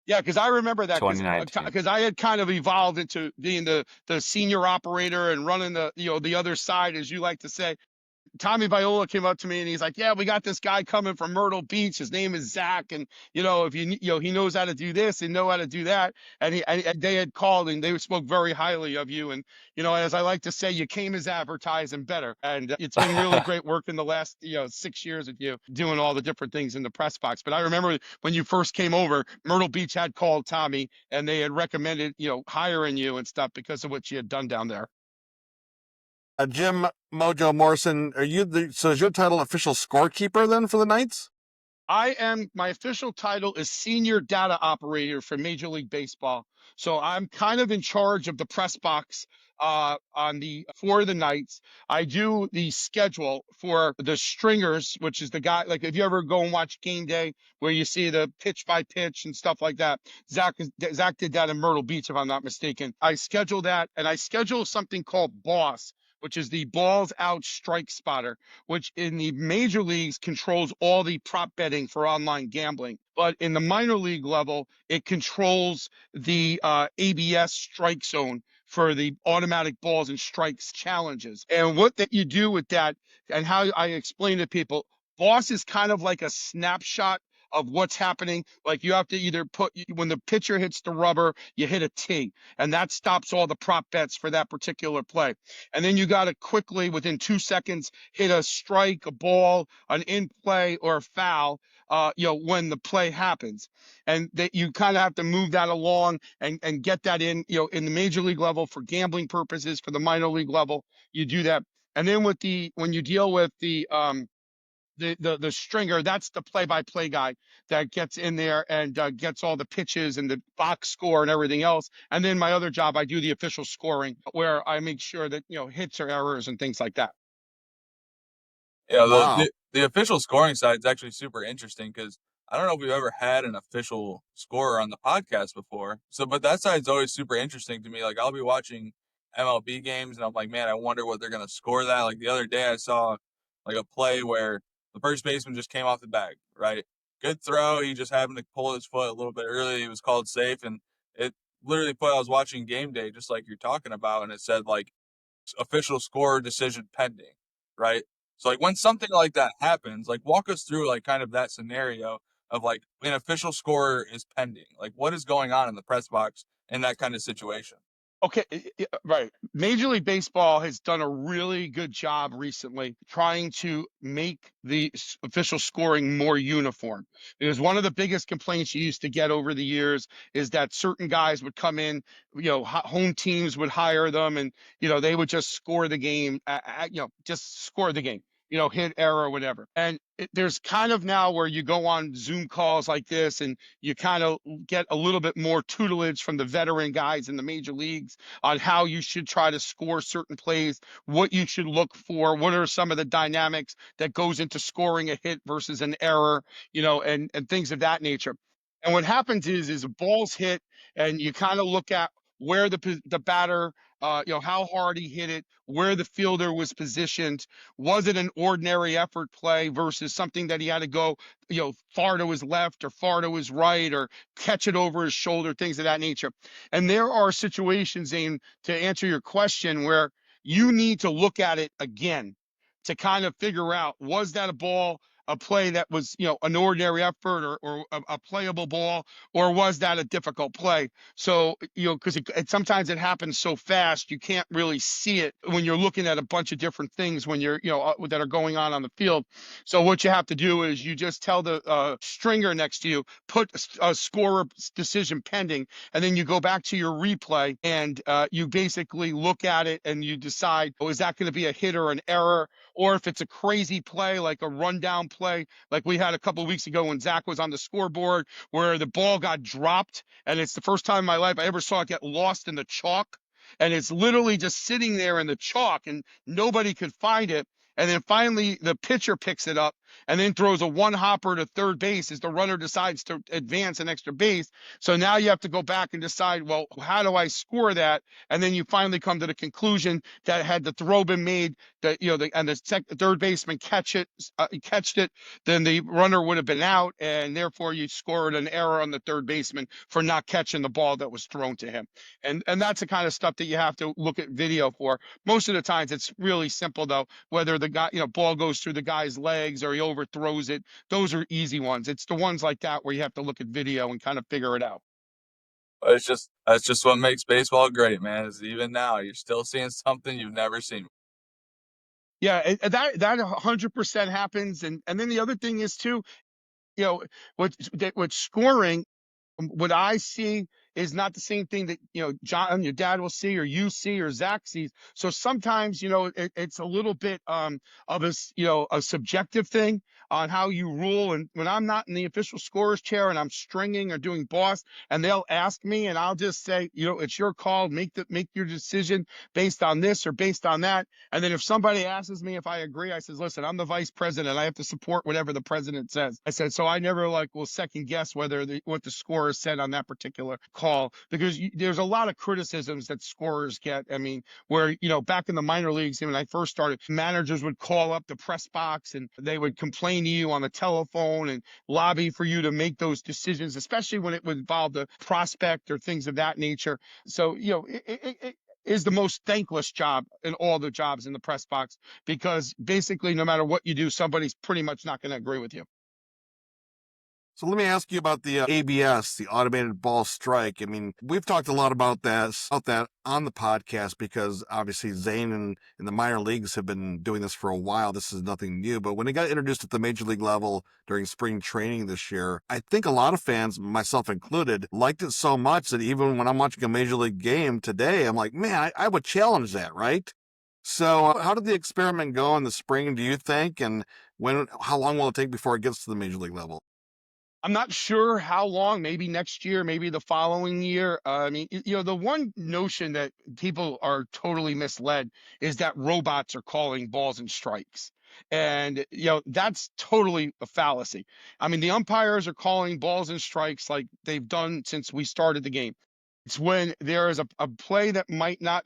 Yeah, because I remember that 2019. because I had kind of evolved into being the senior operator and running the other side, as you like to say. Tommy Viola came up to me and he's like, "Yeah, we got this guy coming from Myrtle Beach. His name is Zach, and if he knows how to do this and know how to do that." And they had called and they spoke very highly of you. And as I like to say, you came as advertised and better. And it's been really great working the last 6 years with you, doing all the different things in the press box. But I remember when you first came over, Myrtle Beach had called Tommy and they had recommended hiring you and stuff because of what you had done down there. Jim Mojo Morrison, so is your title official scorekeeper then for the Knights? My official title is senior data operator for Major League Baseball. So I'm kind of in charge of the press box for the Knights. I do the schedule for the stringers, which is the guy, like if you ever go and watch Game Day where you see the pitch by pitch and stuff like that. Zach did that in Myrtle Beach, if I'm not mistaken. I schedule that, and I schedule something called BOSS, which is the balls out strike spotter, which in the major leagues controls all the prop betting for online gambling. But in the minor league level, it controls the ABS strike zone for the automatic balls and strikes challenges. And what that you do with that, and how I explain to people, boss is kind of like a snapshot of what's happening. Like you have to either when the pitcher hits the rubber, you hit a T, and that stops all the prop bets for that particular play. And then you got to quickly, within 2 seconds, hit a strike, a ball, an in play, or a foul, when the play happens. And that you kind of have to move that along and get that in, in the major league level for gambling purposes, for the minor league level, you do that. And then when you deal with the stringer, that's the play-by-play guy that gets in there and gets all the pitches and the box score and everything else. And then my other job, I do the official scoring, where I make sure that hits or errors and things like that. Yeah, Wow. the official scoring side is actually super interesting because I don't know if we've ever had an official scorer on the podcast before. So, but that side's always super interesting to me. Like I'll be watching MLB games and I'm like, man, I wonder what they're gonna score that. Like the other day, I saw like a play where the first baseman just came off the bag, right? Good throw. He just happened to pull his foot a little bit early. He was called safe, and it literally put. I was watching Game Day, just like you're talking about, and it said like official score decision pending, right? So like when something like that happens, like walk us through like kind of that scenario of like an official score is pending. Like, what is going on in the press box in that kind of situation? Okay, right. Major League Baseball has done a really good job recently trying to make the official scoring more uniform. Because one of the biggest complaints you used to get over the years is that certain guys would come in, home teams would hire them, and they would just score the game, just score the game. Hit, error, whatever. And there's kind of now where you go on Zoom calls like this and you kind of get a little bit more tutelage from the veteran guys in the major leagues on how you should try to score certain plays, what you should look for, what are some of the dynamics that goes into scoring a hit versus an error, and things of that nature. And what happens is a ball's hit, and you kind of look at where the batter, how hard he hit it, where the fielder was positioned. Was it an ordinary effort play versus something that he had to go, far to his left or far to his right or catch it over his shoulder, things of that nature. And there are situations, Zane, to answer your question, where you need to look at it again to kind of figure out, was that a play that was, an ordinary effort or a playable ball, or was that a difficult play? So, because sometimes it happens so fast, you can't really see it when you're looking at a bunch of different things when you're, that are going on the field. So what you have to do is you just tell the stringer next to you, put a scorer decision pending, and then you go back to your replay and you basically look at it and you decide, is that going to be a hit or an error? Or if it's a crazy play, like a rundown play, like we had a couple of weeks ago when Zach was on the scoreboard, where the ball got dropped, and it's the first time in my life I ever saw it get lost in the chalk. And it's literally just sitting there in the chalk, and nobody could find it. And then finally, the pitcher picks it up and then throws a one hopper to third base as the runner decides to advance an extra base. So now you have to go back and decide, well, how do I score that? And then you finally come to the conclusion that had the throw been made, that the third baseman catched it, then the runner would have been out, and therefore you scored an error on the third baseman for not catching the ball that was thrown to him. And that's the kind of stuff that you have to look at video for. Most of the times it's really simple though, whether the guy, ball goes through the guy's legs or he overthrows it. Those are easy ones. It's the ones like that where you have to look at video and kind of figure it out. That's just what makes baseball great, man. Is even now you're still seeing something you've never seen. Yeah, that 100% happens. And then the other thing is too, what scoring, what I see is not the same thing that John, your dad will see, or you see, or Zach sees. So sometimes it's a little bit of a subjective thing on how you rule. And when I'm not in the official scorer's chair and I'm stringing or doing boss, and they'll ask me, and I'll just say, it's your call. Make your decision based on this or based on that. And then if somebody asks me if I agree, I says, listen, I'm the vice president. I have to support whatever the president says. I said, so I never will second guess whether what the scorer said on that particular call, because there's a lot of criticisms that scorers get. I mean, where, back in the minor leagues, when I first started, managers would call up the press box and they would complain to you on the telephone and lobby for you to make those decisions, especially when it would involve the prospect or things of that nature. So, it is the most thankless job in all the jobs in the press box, because basically no matter what you do, somebody's pretty much not going to agree with you. So let me ask you about the ABS, the automated ball strike. I mean, we've talked a lot about that on the podcast, because obviously Zane and the minor leagues have been doing this for a while. This is nothing new. But when it got introduced at the major league level during spring training this year, I think a lot of fans, myself included, liked it so much that even when I'm watching a major league game today, I'm like, man, I would challenge that, right? So how did the experiment go in the spring, do you think? And how long will it take before it gets to the major league level? I'm not sure how long, maybe next year, maybe the following year. I mean, the one notion that people are totally misled is that robots are calling balls and strikes. And, that's totally a fallacy. I mean, the umpires are calling balls and strikes like they've done since we started the game. It's when there is a play that might not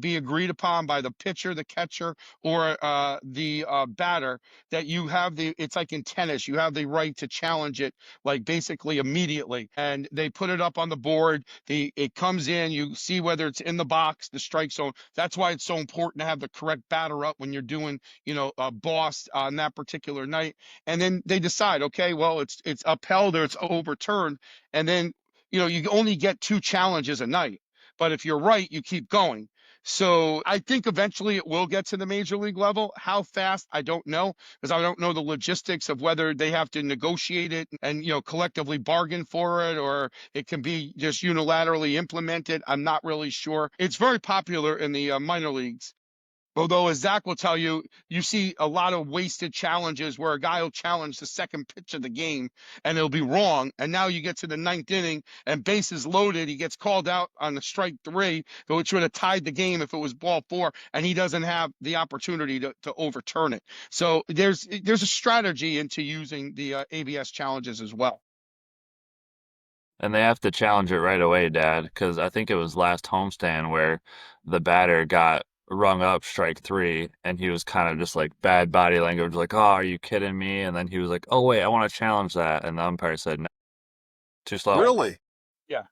be agreed upon by the pitcher, the catcher, or the batter, that you have it's like in tennis, you have the right to challenge it, like basically immediately. And they put it up on the board. It comes in, you see whether it's in the box, the strike zone. That's why it's so important to have the correct batter up when you're doing, a boss on that particular night. And then they decide, okay, well, it's upheld or it's overturned. And then, you only get 2 challenges a night. But if you're right, you keep going. So I think eventually it will get to the major league level. How fast, I don't know, because I don't know the logistics of whether they have to negotiate it and, collectively bargain for it, or it can be just unilaterally implemented. I'm not really sure. It's very popular in the minor leagues. Although, as Zach will tell you, you see a lot of wasted challenges where a guy will challenge the second pitch of the game and it'll be wrong. And now you get to the 9th inning and bases loaded. He gets called out on the strike 3, which would have tied the game if it was ball 4, and he doesn't have the opportunity to overturn it. So there's a strategy into using the ABS challenges as well. And they have to challenge it right away, Dad, because I think it was last homestand where the batter got rung up strike 3, and he was kind of just like bad body language, like, "Oh, are you kidding me?" And then he was like, "Oh wait, I want to challenge that," and the umpire said, "No, too slow." Really? Yeah.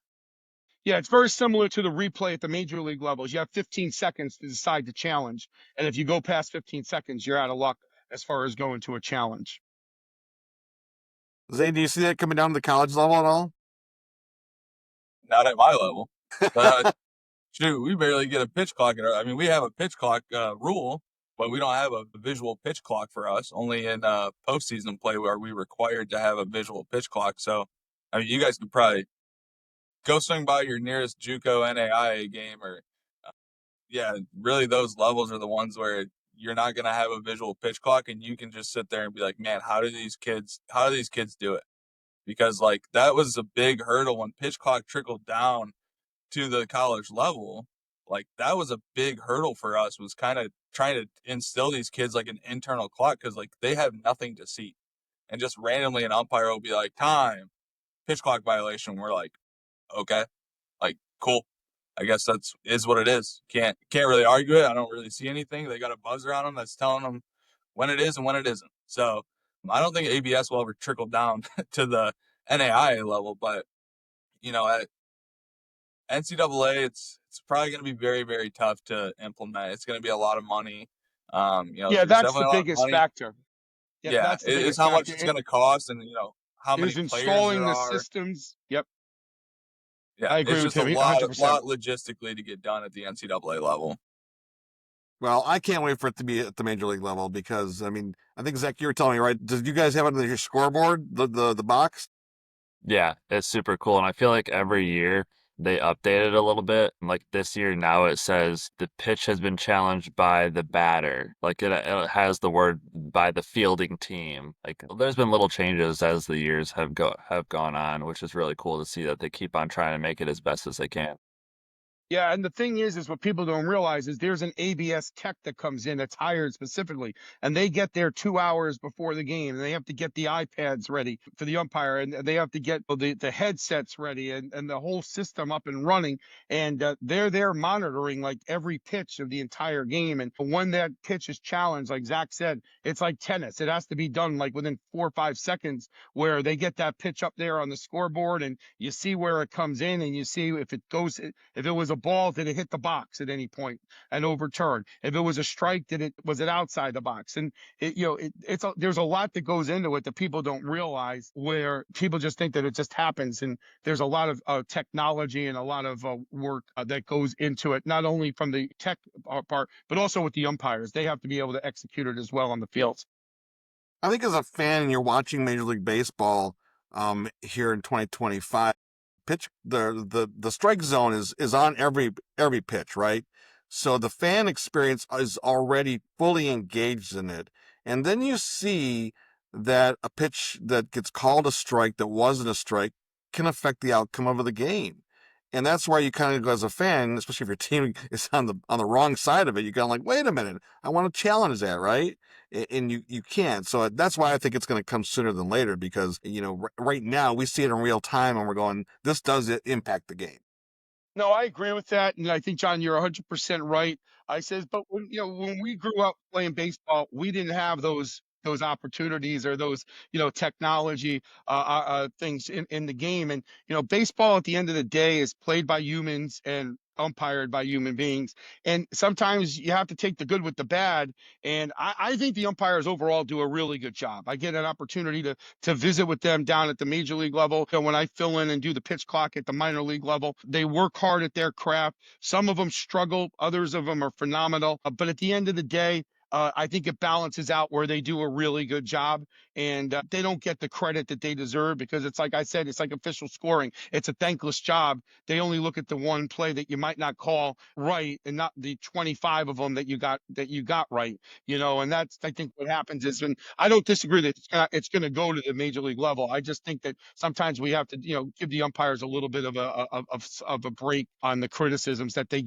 Yeah, it's very similar to the replay at the major league levels. You have 15 seconds to decide to challenge. And if you go past 15 seconds, you're out of luck as far as going to a challenge. Zane, do you see that coming down to the college level at all? Not at my level. Shoot, we barely get a pitch clock. I mean, we have a pitch clock rule, but we don't have a visual pitch clock for us. Only in postseason play are we required to have a visual pitch clock. So, I mean, you guys could probably go swing by your nearest JUCO NAIA game, or yeah, really those levels are the ones where you're not going to have a visual pitch clock, and you can just sit there and be like, man, how do these kids do it? Because like that was a big hurdle when pitch clock trickled down to the college level. Like that was a big hurdle for us, was kind of trying to instill these kids like an internal clock, because like they have nothing to see, and just randomly an umpire will be like, time, pitch clock violation. We're like, okay, like cool. I guess that's is what it is. Can't really argue it. I don't really see anything. They got a buzzer on them that's telling them when it is and when it isn't. So I don't think ABS will ever trickle down to the NAIA level, but at NCAA, it's probably going to be very, very tough to implement. It's going to be a lot of money. Yeah, There's that's the definitely a lot of biggest money. factor. Yeah, Yeah, that's the it's biggest how much factor. it's going to cost, and how many Is players installing there the are. systems. Yep, Yeah, I it's agree with just a him lot 100%. logistically to get done at the NCAA level. Well, I can't wait for it to be at the major league level because, I mean, I think, Zach, you were telling me, right? Did you guys have it on your scoreboard, the box? Yeah, it's super cool. And I feel like every year they update it a little bit. Like this year now it says the pitch has been challenged by the batter. Like it has the word by the fielding team. Like there's been little changes as the years have gone on, which is really cool to see that they keep on trying to make it as best as they can. Yeah, and the thing is what people don't realize is there's an ABS tech that comes in that's hired specifically, and they get there 2 hours before the game, and they have to get the iPads ready for the umpire, and they have to get the headsets ready, and the whole system up and running, and they're there monitoring like every pitch of the entire game, and when that pitch is challenged, like Zach said, it's like tennis. It has to be done like within 4 or 5 seconds, where they get that pitch up there on the scoreboard, and you see where it comes in, and you see if it was a ball, did it hit the box at any point and overturn? If it was a strike, was it outside the box? And there's a lot that goes into it that people don't realize, where people just think that it just happens. And there's a lot of technology and a lot of work that goes into it, not only from the tech part, but also with the umpires. They have to be able to execute it as well on the field. I think as a fan and you're watching Major League Baseball here in 2025, the strike zone is on every pitch, right? So the fan experience is already fully engaged in it. And then you see that a pitch that gets called a strike that wasn't a strike can affect the outcome of the game. And that's why you kind of go as a fan, especially if your team is on the wrong side of it, you kind of like, wait a minute, I want to challenge that, right? And you can't. So that's why I think it's going to come sooner than later, because right now we see it in real time and we're going, this does impact the game. No, I agree with that, and I think, John, you're 100% right. I says, but when we grew up playing baseball, we didn't have those opportunities or those technology things in the game. And baseball at the end of the day is played by humans and umpired by human beings. And sometimes you have to take the good with the bad. And I think the umpires overall do a really good job. I get an opportunity to visit with them down at the major league level. When I fill in and do the pitch clock at the minor league level, they work hard at their craft. Some of them struggle, others of them are phenomenal. But at the end of the day, I think it balances out where they do a really good job, and they don't get the credit that they deserve because it's like I said, it's like official scoring. It's a thankless job. They only look at the one play that you might not call right, and not the 25 of them that you got right. And that's I think what happens is, when I don't disagree that it's going to go to the major league level. I just think that sometimes we have to give the umpires a little bit of a break on the criticisms that they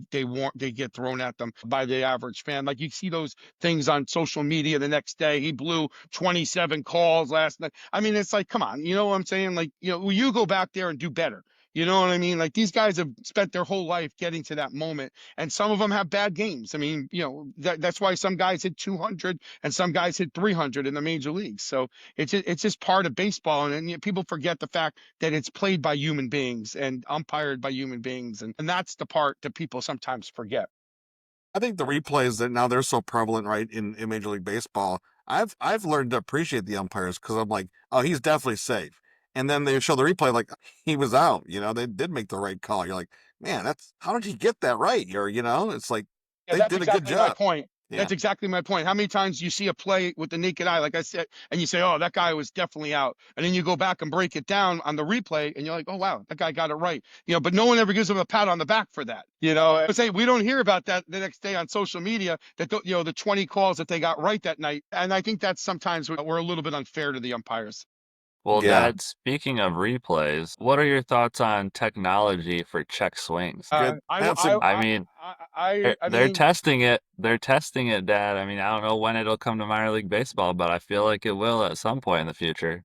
get thrown at them by the average fan. Like you see those things on social media the next day. He blew 27 calls last night. I mean, it's like, come on, you know what I'm saying? Like, will you go back there and do better? You know what I mean? Like these guys have spent their whole life getting to that moment, and some of them have bad games. I mean, that's why some guys hit 200 and some guys hit 300 in the major leagues. So it's just part of baseball, and people forget the fact that it's played by human beings and umpired by human beings, and that's the part that people sometimes forget. I think the replays that now they're so prevalent, right, in Major League Baseball. I've learned to appreciate the umpires because I'm like, oh, he's definitely safe. And then they show the replay like he was out. They did make the right call. You're like, man, that's how did he get that right? It's like Yeah, they that's did a good exactly my job. point. Yeah. That's exactly my point. How many times you see a play with the naked eye, like I said, and you say, "Oh, that guy was definitely out," and then you go back and break it down on the replay, and you're like, "Oh, wow, that guy got it right." But no one ever gives him a pat on the back for that. I say we don't hear about that the next day on social media. That the 20 calls that they got right that night, and I think that's sometimes we're a little bit unfair to the umpires. Well, Yeah. Dad, speaking of replays, what are your thoughts on technology for check swings? Good. That's a I mean, I they're mean, testing it. They're testing it, Dad. I mean, I don't know when it'll come to minor league baseball, but I feel like it will at some point in the future.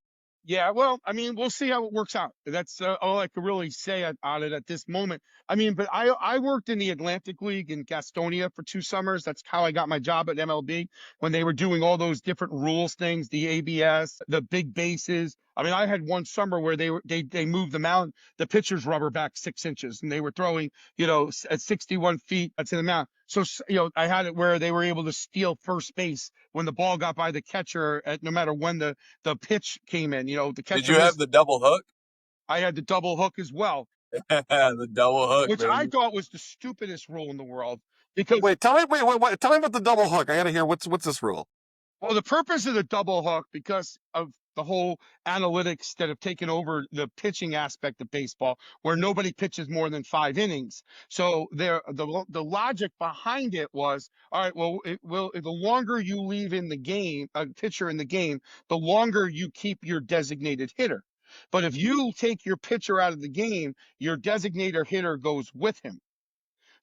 yeah, well, I mean, we'll see how it works out. That's all I could really say on it at this moment. I mean, but I worked in the Atlantic League in Gastonia for 2 summers. That's how I got my job at MLB when they were doing all those different rules things, the ABS, the big bases. I mean, I had one summer where they moved the mound, the pitcher's rubber back 6 inches, and they were throwing, at 61 feet to the mound. So, I had it where they were able to steal first base when the ball got by the catcher at no matter when the pitch came in. The Did catcher you have missed. the double hook? I had the double hook as well, The double hook, which I baby. thought was the stupidest rule in the world because, wait. Tell me. Wait. Tell me about the double hook. I gotta hear what's this rule. well, the purpose of the double hook, because of the whole analytics that have taken over the pitching aspect of baseball, where nobody pitches more than 5 innings. So the logic behind it was, all right, well, the longer you leave in the game, a pitcher in the game, the longer you keep your designated hitter. But if you take your pitcher out of the game, your designated hitter goes with him.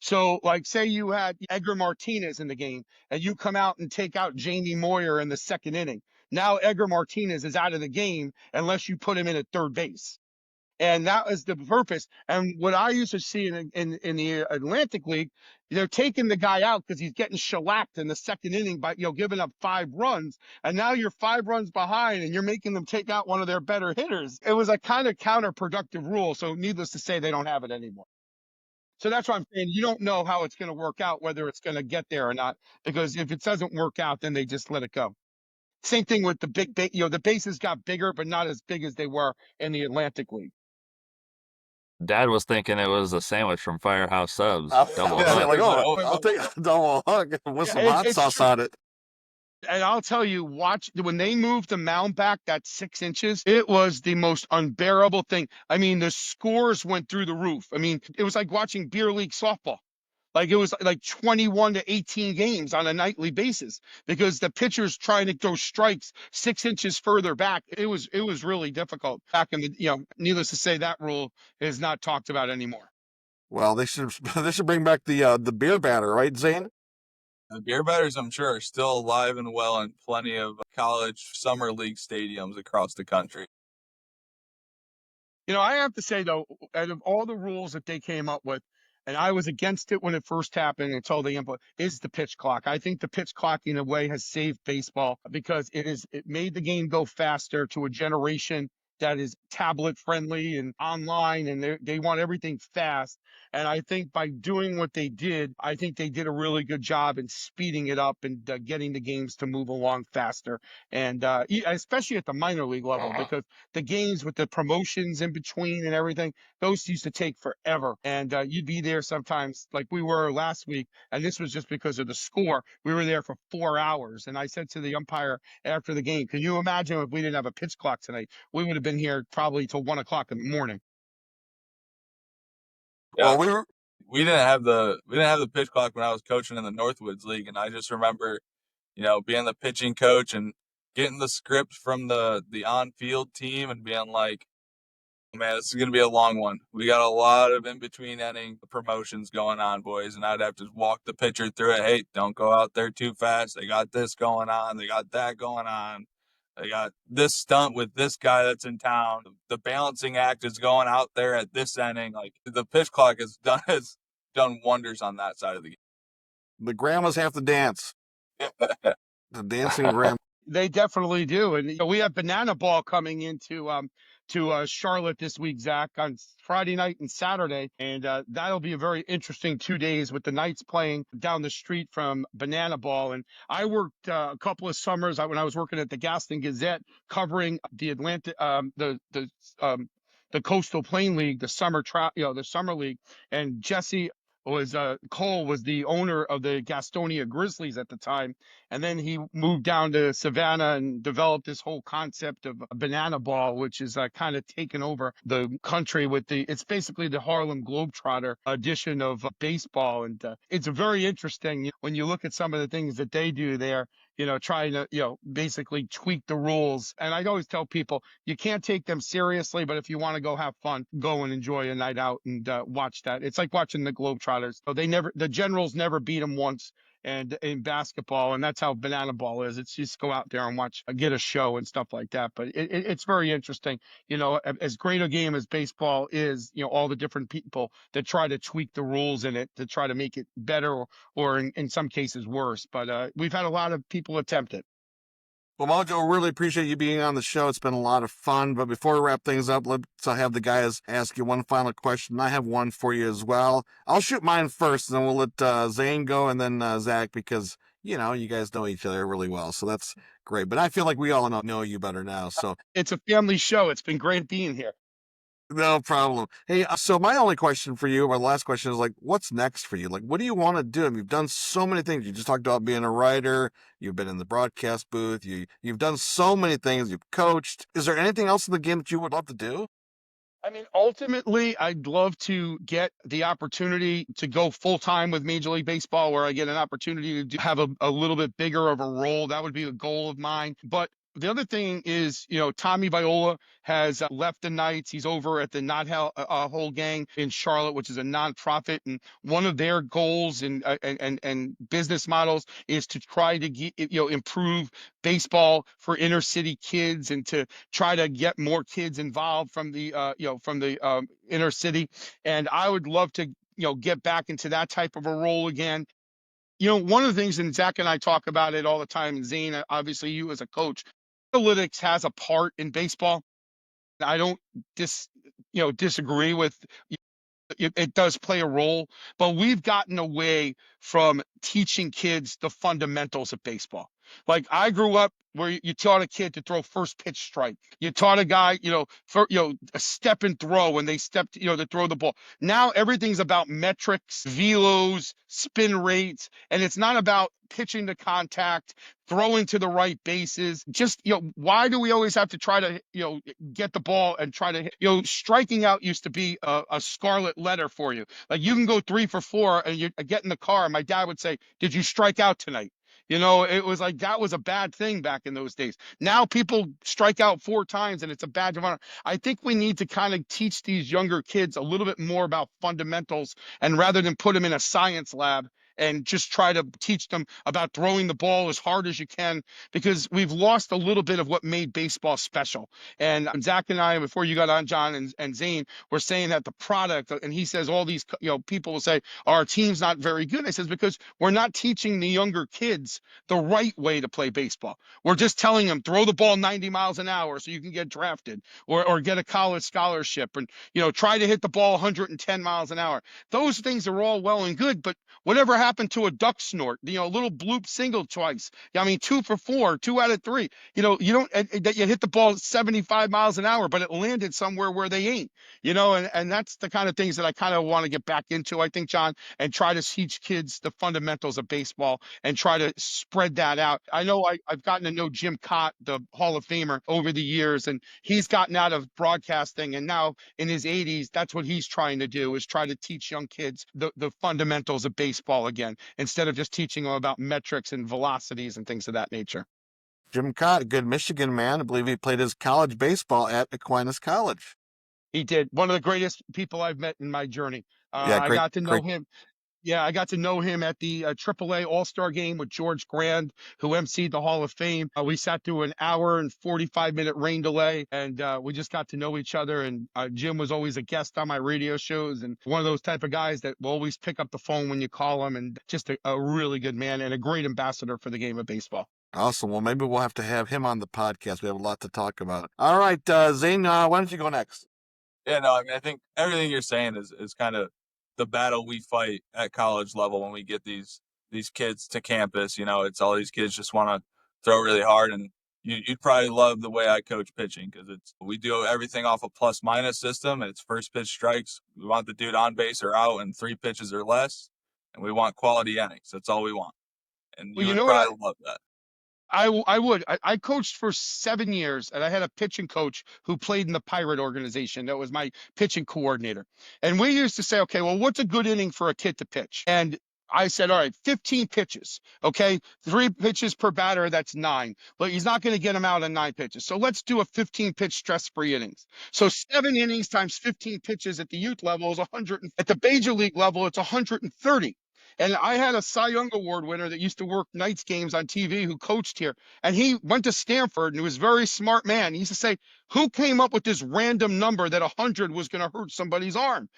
So, like, say you had Edgar Martinez in the game, and you come out and take out Jamie Moyer in the second inning. Now Edgar Martinez is out of the game unless you put him in at third base. And that was the purpose. And what I used to see in the Atlantic League, they're taking the guy out because he's getting shellacked in the second inning by giving up 5 runs. And now you're 5 runs behind, and you're making them take out one of their better hitters. It was a kind of counterproductive rule. So, needless to say, they don't have it anymore. So that's what I'm saying. You don't know how it's going to work out, whether it's going to get there or not, because if it doesn't work out, then they just let it go. Same thing with the the bases got bigger, but not as big as they were in the Atlantic League. Dad was thinking it was a sandwich from Firehouse Subs, double Yeah, hook. like, oh, Oh, I'll take a double hook with some hot It's sauce true. on it. And I'll tell you, watch when they moved the mound back that 6 inches, it was the most unbearable thing. I mean, the scores went through the roof. I mean, it was like watching beer league softball. Like it was like 21 to 18 games on a nightly basis because the pitcher's trying to throw strikes 6 inches further back. It was really difficult back in the, needless to say, that rule is not talked about anymore. Well, they should they should bring back the beer batter, right, Zane? The beer batters, I'm sure, are still alive and well in plenty of college summer league stadiums across the country. I have to say though, out of all the rules that they came up with, and I was against it when it first happened until they is the pitch clock. I think the pitch clock in a way has saved baseball because it made the game go faster to a generation that is tablet friendly and online, and they want everything fast. And I think by doing what they did, I think they did a really good job in speeding it up and getting the games to move along faster. And especially at the minor league level, because the games with the promotions in between and everything, those used to take forever. And you'd be there sometimes, like we were last week, and this was just because of the score. We were there for 4 hours. And I said to the umpire after the game, can you imagine if we didn't have a pitch clock tonight? We would have been here probably till 1 o'clock in the morning. Yeah, Well, we didn't have the pitch clock when I was coaching in the Northwoods League, and I just remember, being the pitching coach and getting the script from the on-field team and being like, man, this is going to be a long one. We got a lot of in-between inning promotions going on, boys, and I'd have to walk the pitcher through it. Hey, don't go out there too fast. They got this going on. They got that going on. They got this stunt with this guy that's in town. The balancing act is going out there at this inning. Like, the pitch clock has done wonders on that side of the game. the grandmas have to dance. The dancing grandma. They definitely do. And we have Banana Ball coming into Charlotte this week, Zach, on Friday night and Saturday. And that'll be a very interesting 2 days with the Knights playing down the street from Banana Ball. And I worked a couple of summers when I was working at the Gaston Gazette covering the the Coastal Plain League, the summer league. And Jesse Cole was the owner of the Gastonia Grizzlies at the time. And then he moved down to Savannah and developed this whole concept of banana ball, which is kind of taken over the country with it's basically the Harlem Globetrotter edition of baseball. And it's very interesting when you look at some of the things that they do there, trying to, basically tweak the rules. And I always tell people, you can't take them seriously, but if you want to go have fun, go and enjoy a night out and watch that. It's like watching the Globetrotters. So the Generals never beat them once. And in basketball, and that's how banana ball is. It's just go out there and watch, get a show and stuff like that. But it's very interesting, as great a game as baseball is, all the different people that try to tweak the rules in it to try to make it better or in some cases worse. But we've had a lot of people attempt it. Well, Mojo, really appreciate you being on the show. It's been a lot of fun. But before we wrap things up, let's have the guys ask you one final question. I have one for you as well. I'll shoot mine first, and then we'll let Zane go and then Zach, because, you guys know each other really well. So that's great. But I feel like we all know you better now. So It's a family show. It's been great being here. no problem. Hey, so my only question for you, or the last question, is what's next for you? What do you want to do? I mean, you've done so many things. You just talked about being a writer. You've been in the broadcast booth. You've done so many things. You've coached. Is there anything else in the game that you would love to do? I mean, ultimately, I'd love to get the opportunity to go full time with Major League Baseball, where I get an opportunity to have a little bit bigger of a role. That would be a goal of mine. But the other thing is, Tommy Viola has left the Knights. He's over at the Not Whole Gang in Charlotte, which is a nonprofit, and one of their goals and business models is to try to improve baseball for inner city kids and to try to get more kids involved from the inner city. And I would love to get back into that type of a role again. One of the things, and Zach and I talk about it all the time, and Zane, obviously you as a coach, analytics has a part in baseball. I don't disagree with it does play a role, but we've gotten away from teaching kids the fundamentals of baseball. Like I grew up where you taught a kid to throw first pitch strike. You taught a guy, a step and throw when they stepped, to throw the ball. Now everything's about metrics, velos, spin rates, and it's not about pitching to contact, throwing to the right bases. Just, why do we always have to try to, get the ball and try to, striking out used to be a scarlet letter for you. Like you can go 3 for 4 and you get in the car and my dad would say, did you strike out tonight? It was like that was a bad thing back in those days. Now people strike out 4 times and it's a badge of honor. I think we need to kind of teach these younger kids a little bit more about fundamentals, and rather than put them in a science lab and just try to teach them about throwing the ball as hard as you can, because we've lost a little bit of what made baseball special. And Zach and I, before you got on, John and Zane, were saying that the product, and he says all these, people will say, our team's not very good. I says, because we're not teaching the younger kids the right way to play baseball. We're just telling them, throw the ball 90 miles an hour so you can get drafted or get a college scholarship, and, try to hit the ball 110 miles an hour. Those things are all well and good, but whatever happened to a duck snort, a little bloop single twice? I mean, 2 for 4, 2 out of 3. You don't, that you hit the ball 75 miles an hour, but it landed somewhere where they ain't, and that's the kind of things that I kind of want to get back into, I think, John, and try to teach kids the fundamentals of baseball and try to spread that out. I know I've gotten to know Jim Cott, the Hall of Famer, over the years, and he's gotten out of broadcasting, and now in his 80s, that's what he's trying to do, is try to teach young kids the fundamentals of baseball again, instead of just teaching them about metrics and velocities and things of that nature. Jim Cott, a good Michigan man. I believe he played his college baseball at Aquinas College. He did. One of the greatest people I've met in my journey. Yeah, I great, got to know great. him. Yeah, I got to know him at the AAA All-Star game with George Grand, who emceed the Hall of Fame. We sat through an hour and 45-minute rain delay, and we just got to know each other. And Jim was always a guest on my radio shows, and one of those type of guys that will always pick up the phone when you call him, and just a really good man and a great ambassador for the game of baseball. Awesome. Well, maybe we'll have to have him on the podcast. We have a lot to talk about. All right, Zane, why don't you go next? Yeah, no, I mean, I think everything you're saying is kind of the battle we fight at college level when we get these kids to campus. It's all these kids just want to throw really hard, and you'd probably love the way I coach pitching, because we do everything off a plus minus system, and it's first pitch strikes. We want the dude on base or out in 3 pitches or less, and we want quality innings. That's all we want, and Well, you you would know what? probably love that. I would. I coached for 7 years, and I had a pitching coach who played in the Pirate organization. That was my pitching coordinator. And we used to say, okay, well, what's a good inning for a kid to pitch? And I said, all right, 15 pitches. Okay, 3 pitches per batter, that's 9. But he's not going to get him out in 9 pitches. So let's do a 15-pitch stress-free innings. So 7 innings times 15 pitches at the youth level is 100. At the major league level, it's 130. And I had a Cy Young Award winner that used to work nights games on TV who coached here. And he went to Stanford, and he was a very smart man. He used to say, who came up with this random number that 100 was going to hurt somebody's arm?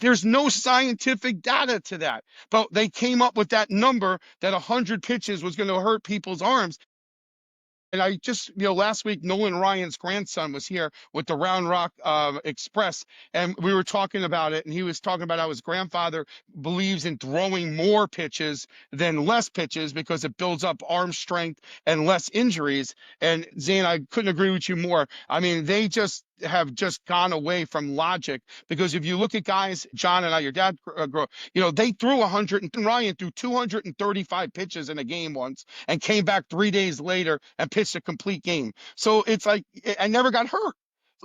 There's no scientific data to that. But they came up with that number that 100 pitches was going to hurt people's arms. And I just, last week, Nolan Ryan's grandson was here with the Round Rock Express, and we were talking about it, and he was talking about how his grandfather believes in throwing more pitches than less pitches because it builds up arm strength and less injuries. And Zane, I couldn't agree with you more. I mean, they have just gone away from logic, because if you look at guys, John and I, your dad, they threw 100, and Ryan threw 235 pitches in a game once and came back 3 days later and pitched a complete game. So it's like, I never got hurt.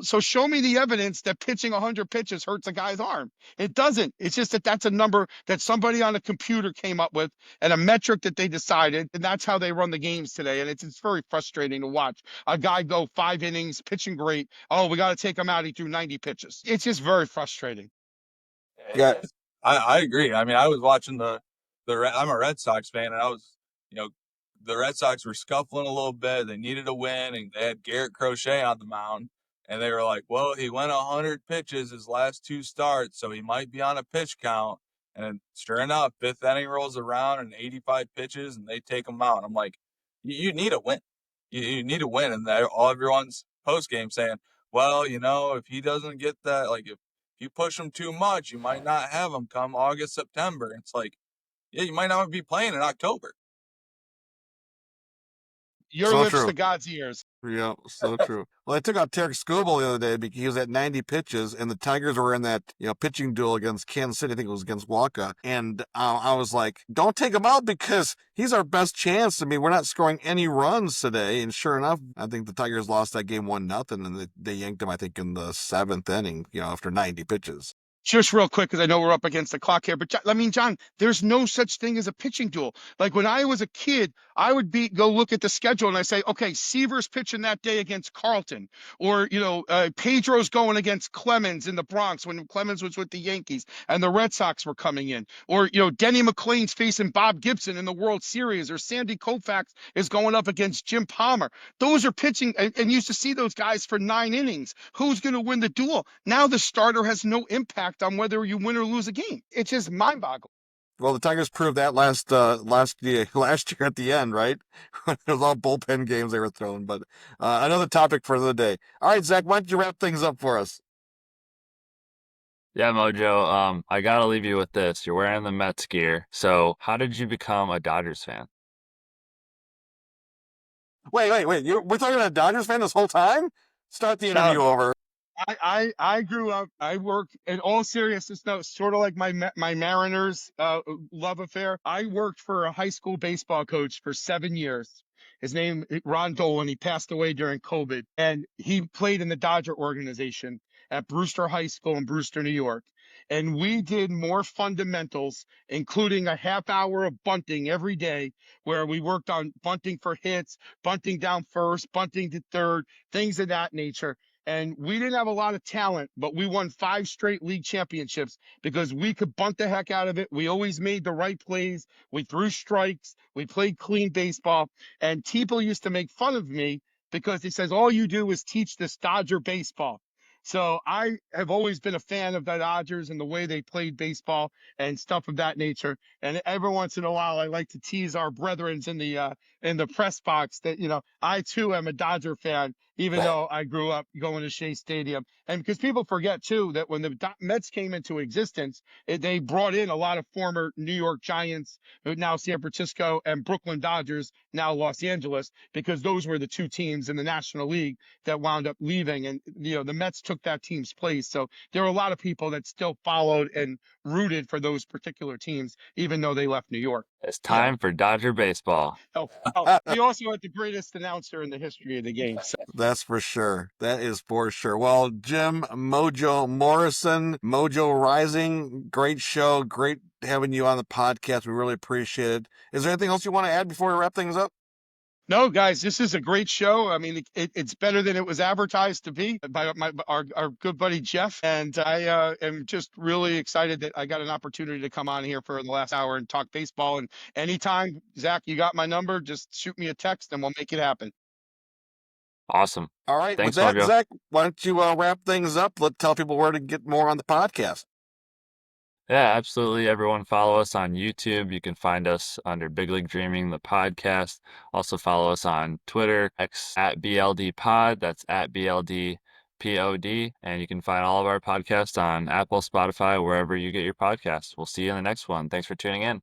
So show me the evidence that pitching 100 pitches hurts a guy's arm. It doesn't. It's just that's a number that somebody on a computer came up with and a metric that they decided, and that's how they run the games today. And it's very frustrating to watch a guy go 5 innings, pitching great. Oh, we got to take him out. He threw 90 pitches. It's just very frustrating. Yeah. I agree. I mean, I was watching I'm a Red Sox fan, and I was, the Red Sox were scuffling a little bit. They needed a win, and they had Garrett Crochet on the mound. And they were like, well, he went 100 pitches his last 2 starts, so he might be on a pitch count. And sure enough, 5th inning rolls around and 85 pitches, and they take him out. I'm like, you need a win. You need a win. And everyone's post-game saying, well, if he doesn't get that, like if you push him too much, you might not have him come August, September. It's like, yeah, you might not be playing in October. Your So lips true. to God's ears. Yeah, so true. Well, I took out Tarek Skubal the other day because he was at 90 pitches, and the Tigers were in that pitching duel against Kansas City. I think it was against Waka, and I was like, "Don't take him out because he's our best chance." I mean, we're not scoring any runs today, and sure enough, I think the Tigers lost that game 1-0, and they yanked him. I think in the 7th inning, after 90 pitches. Just real quick, because I know we're up against the clock here, but I mean, John, there's no such thing as a pitching duel. Like when I was a kid, I would go look at the schedule and I say, okay, Seaver's pitching that day against Carlton, or Pedro's going against Clemens in the Bronx when Clemens was with the Yankees and the Red Sox were coming in, or Denny McClain's facing Bob Gibson in the World Series, or Sandy Koufax is going up against Jim Palmer. Those are pitching, and used to see those guys for 9 innings. Who's going to win the duel? Now the starter has no impact on whether you win or lose a game. It's just mind-boggling. Well, the Tigers proved that last year at the end, right? It was all bullpen games they were throwing. But another topic for the day. All right, Zach, why don't you wrap things up for us? Yeah, Mojo, I gotta leave you with this. You're wearing the Mets gear. So how did you become a Dodgers fan? Wait. We're talking about a Dodgers fan this whole time? Start the interview over. I grew up. I worked, in all seriousness, no, sort of like my Mariners love affair. I worked for a high school baseball coach for 7 years. His name Ron Dolan. He passed away during COVID, and he played in the Dodger organization at Brewster High School in Brewster, New York. And we did more fundamentals, including a half hour of bunting every day, where we worked on bunting for hits, bunting down first, bunting to third, things of that nature. And we didn't have a lot of talent, but we won 5 straight league championships because we could bunt the heck out of it. We always made the right plays. We threw strikes. We played clean baseball. And people used to make fun of me because he says, all you do is teach this Dodger baseball. So I have always been a fan of the Dodgers and the way they played baseball and stuff of that nature. And every once in a while, I like to tease our brethren in the press box that, I too am a Dodger fan, even though I grew up going to Shea Stadium. And because people forget too that when the Mets came into existence, they brought in a lot of former New York Giants, now San Francisco, and Brooklyn Dodgers, now Los Angeles, because those were the 2 teams in the National League that wound up leaving. And, the Mets took that team's place. So there are a lot of people that still followed and rooted for those particular teams, even though they left New York. It's time for Dodger baseball. Oh, we also had the greatest announcer in the history of the game. So. That's for sure. That is for sure. Well, Jim Mojo Morrison, Mojo Rising, great show. Great having you on the podcast. We really appreciate it. Is there anything else you want to add before we wrap things up? No, guys, this is a great show. I mean, it's better than it was advertised to be by our good buddy Jeff. And I am just really excited that I got an opportunity to come on here for the last hour and talk baseball. And anytime, Zach, you got my number, just shoot me a text and we'll make it happen. Awesome. All right. Thanks, With that, Mojo. Zach, why don't you wrap things up? Let's tell people where to get more on the podcast. Yeah, absolutely. Everyone follow us on YouTube. You can find us under Big League Dreaming, the podcast. Also follow us on Twitter, X at BLD Pod. That's at BLD POD. And you can find all of our podcasts on Apple, Spotify, wherever you get your podcasts. We'll see you in the next one. Thanks for tuning in.